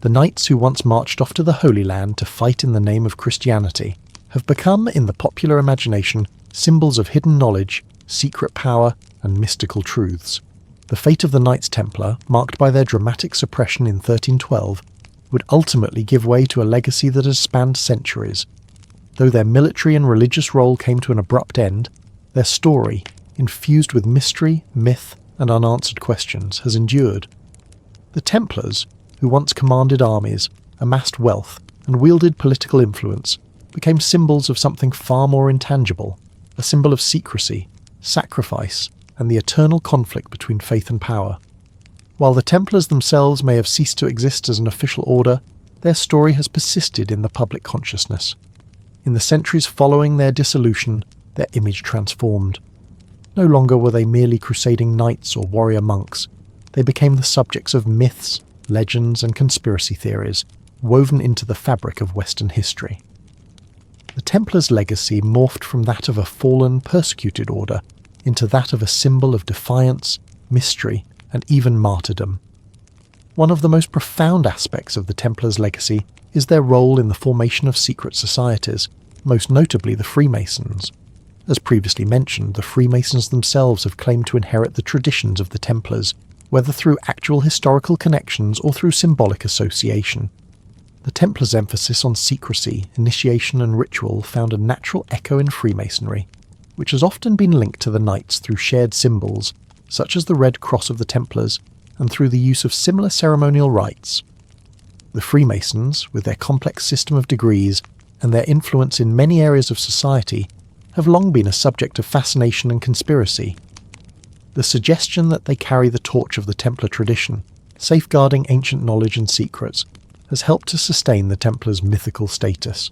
The knights who once marched off to the Holy Land to fight in the name of Christianity have become, in the popular imagination, symbols of hidden knowledge, secret power, and mystical truths. The fate of the Knights Templar, marked by their dramatic suppression in 1312, would ultimately give way to a legacy that has spanned centuries. Though their military and religious role came to an abrupt end, their story, infused with mystery, myth, and unanswered questions, has endured. The Templars, who once commanded armies, amassed wealth, and wielded political influence, became symbols of something far more intangible, a symbol of secrecy, sacrifice, and the eternal conflict between faith and power. While the Templars themselves may have ceased to exist as an official order, their story has persisted in the public consciousness. In the centuries following their dissolution, their image transformed. No longer were they merely crusading knights or warrior monks. They became the subjects of myths, legends, and conspiracy theories, woven into the fabric of Western history. The Templars' legacy morphed from that of a fallen, persecuted order into that of a symbol of defiance, mystery, and even martyrdom. One of the most profound aspects of the Templars' legacy is their role in the formation of secret societies, most notably the Freemasons. As previously mentioned, the Freemasons themselves have claimed to inherit the traditions of the Templars, whether through actual historical connections or through symbolic association. The Templars' emphasis on secrecy, initiation and ritual found a natural echo in Freemasonry, which has often been linked to the Knights through shared symbols, such as the Red Cross of the Templars, and through the use of similar ceremonial rites. The Freemasons, with their complex system of degrees and their influence in many areas of society, have long been a subject of fascination and conspiracy. The suggestion that they carry the torch of the Templar tradition, safeguarding ancient knowledge and secrets, has helped to sustain the Templars' mythical status.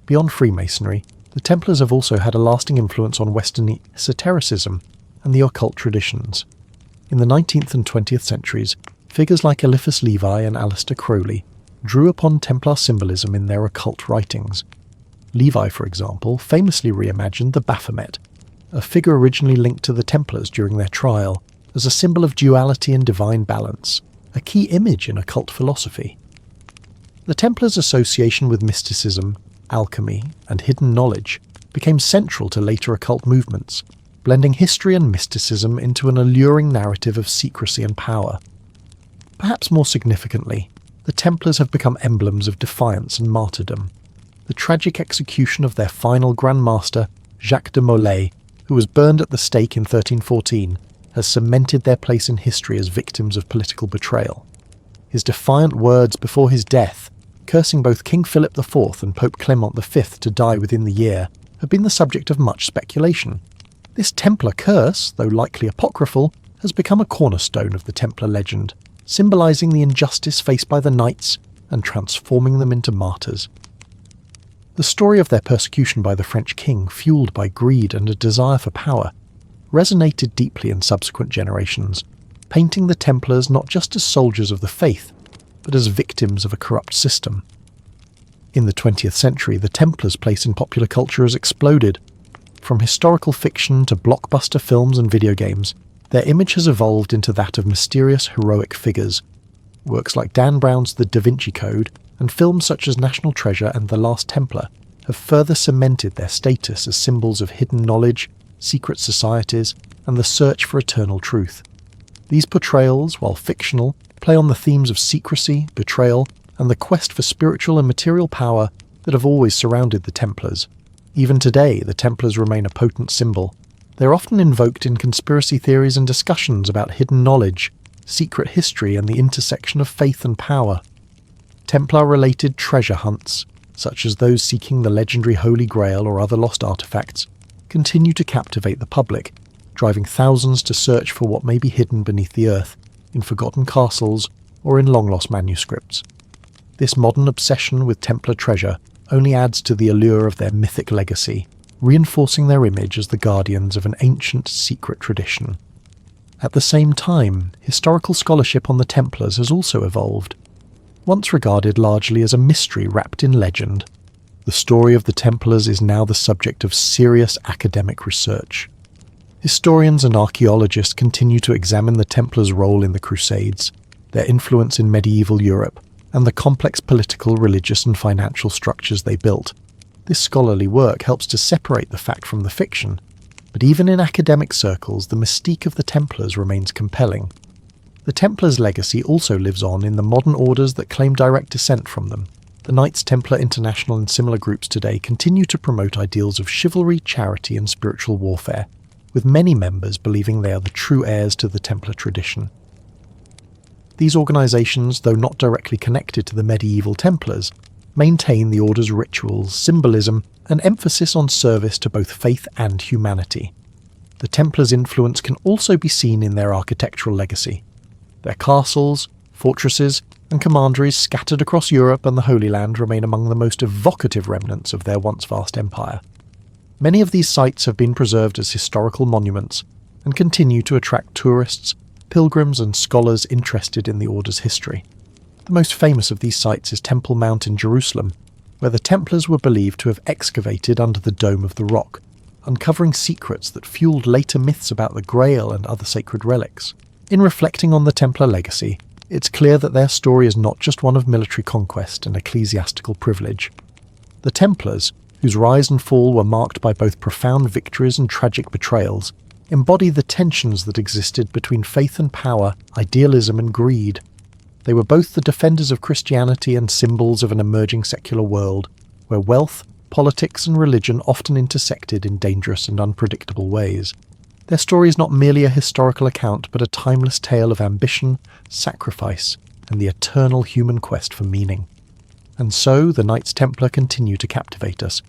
Beyond Freemasonry, the Templars have also had a lasting influence on Western esotericism and the occult traditions. In the 19th and 20th centuries, figures like Eliphas Levi and Aleister Crowley drew upon Templar symbolism in their occult writings. Levi, for example, famously reimagined the Baphomet, a figure originally linked to the Templars during their trial, as a symbol of duality and divine balance, a key image in occult philosophy. The Templars' association with mysticism, alchemy, and hidden knowledge became central to later occult movements, blending history and mysticism into an alluring narrative of secrecy and power. Perhaps more significantly, the Templars have become emblems of defiance and martyrdom. The tragic execution of their final Grand Master, Jacques de Molay, who was burned at the stake in 1314, has cemented their place in history as victims of political betrayal. His defiant words before his death, cursing both King Philip IV and Pope Clement V to die within the year, have been the subject of much speculation. This Templar curse, though likely apocryphal, has become a cornerstone of the Templar legend, symbolising the injustice faced by the knights and transforming them into martyrs. The story of their persecution by the French king, fueled by greed and a desire for power, resonated deeply in subsequent generations, painting the Templars not just as soldiers of the faith, but as victims of a corrupt system. In the 20th century, the Templars' place in popular culture has exploded. From historical fiction to blockbuster films and video games, their image has evolved into that of mysterious, heroic figures. Works like Dan Brown's The Da Vinci Code and films such as National Treasure and The Last Templar have further cemented their status as symbols of hidden knowledge, secret societies, and the search for eternal truth. These portrayals, while fictional, play on the themes of secrecy, betrayal, and the quest for spiritual and material power that have always surrounded the Templars. Even today, the Templars remain a potent symbol. They are often invoked in conspiracy theories and discussions about hidden knowledge, secret history, and the intersection of faith and power. Templar-related treasure hunts, such as those seeking the legendary Holy Grail or other lost artifacts, continue to captivate the public, driving thousands to search for what may be hidden beneath the earth, in forgotten castles or in long-lost manuscripts. This modern obsession with Templar treasure only adds to the allure of their mythic legacy, reinforcing their image as the guardians of an ancient, secret tradition. At the same time, historical scholarship on the Templars has also evolved. Once regarded largely as a mystery wrapped in legend, the story of the Templars is now the subject of serious academic research. Historians and archaeologists continue to examine the Templars' role in the Crusades, their influence in medieval Europe, and the complex political, religious, and financial structures they built. This scholarly work helps to separate the fact from the fiction, but even in academic circles, the mystique of the Templars remains compelling. The Templars' legacy also lives on in the modern orders that claim direct descent from them. The Knights Templar International and similar groups today continue to promote ideals of chivalry, charity, and spiritual warfare, with many members believing they are the true heirs to the Templar tradition. These organisations, though not directly connected to the medieval Templars, maintain the order's rituals, symbolism, and emphasis on service to both faith and humanity. The Templars' influence can also be seen in their architectural legacy. Their castles, fortresses, and commanderies scattered across Europe and the Holy Land remain among the most evocative remnants of their once vast empire. Many of these sites have been preserved as historical monuments and continue to attract tourists, pilgrims, and scholars interested in the order's history. The most famous of these sites is Temple Mount in Jerusalem, where the Templars were believed to have excavated under the Dome of the Rock, uncovering secrets that fueled later myths about the Grail and other sacred relics. In reflecting on the Templar legacy, it's clear that their story is not just one of military conquest and ecclesiastical privilege. The Templars, whose rise and fall were marked by both profound victories and tragic betrayals, embody the tensions that existed between faith and power, idealism and greed. They were both the defenders of Christianity and symbols of an emerging secular world, where wealth, politics and religion often intersected in dangerous and unpredictable ways. Their story is not merely a historical account, but a timeless tale of ambition, sacrifice, and the eternal human quest for meaning. And so the Knights Templar continue to captivate us,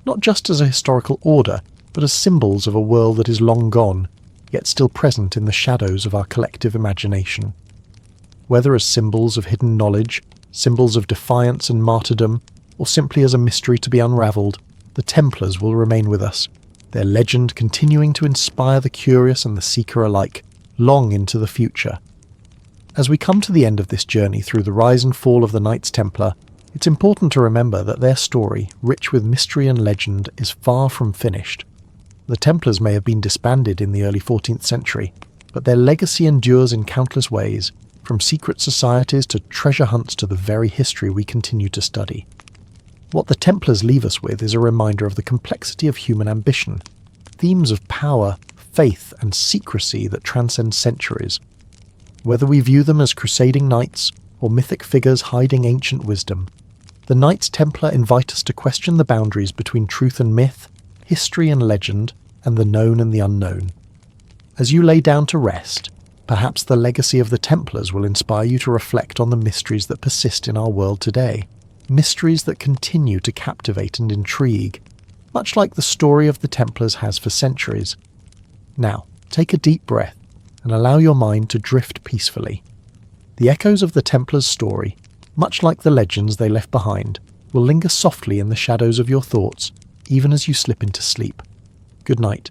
not just as a historical order, but as symbols of a world that is long gone, yet still present in the shadows of our collective imagination. Whether as symbols of hidden knowledge, symbols of defiance and martyrdom, or simply as a mystery to be unravelled, the Templars will remain with us, their legend continuing to inspire the curious and the seeker alike, long into the future. As we come to the end of this journey through the rise and fall of the Knights Templar, it's important to remember that their story, rich with mystery and legend, is far from finished. The Templars may have been disbanded in the early 14th century, but their legacy endures in countless ways, from secret societies to treasure hunts to the very history we continue to study. What the Templars leave us with is a reminder of the complexity of human ambition, themes of power, faith, and secrecy that transcend centuries. Whether we view them as crusading knights or mythic figures hiding ancient wisdom, the Knights Templar invite us to question the boundaries between truth and myth, history and legend, and the known and the unknown. As you lay down to rest, perhaps the legacy of the Templars will inspire you to reflect on the mysteries that persist in our world today, mysteries that continue to captivate and intrigue, much like the story of the Templars has for centuries. Now, take a deep breath and allow your mind to drift peacefully. The echoes of the Templars' story, much like the legends they left behind, will linger softly in the shadows of your thoughts, even as you slip into sleep. Good night.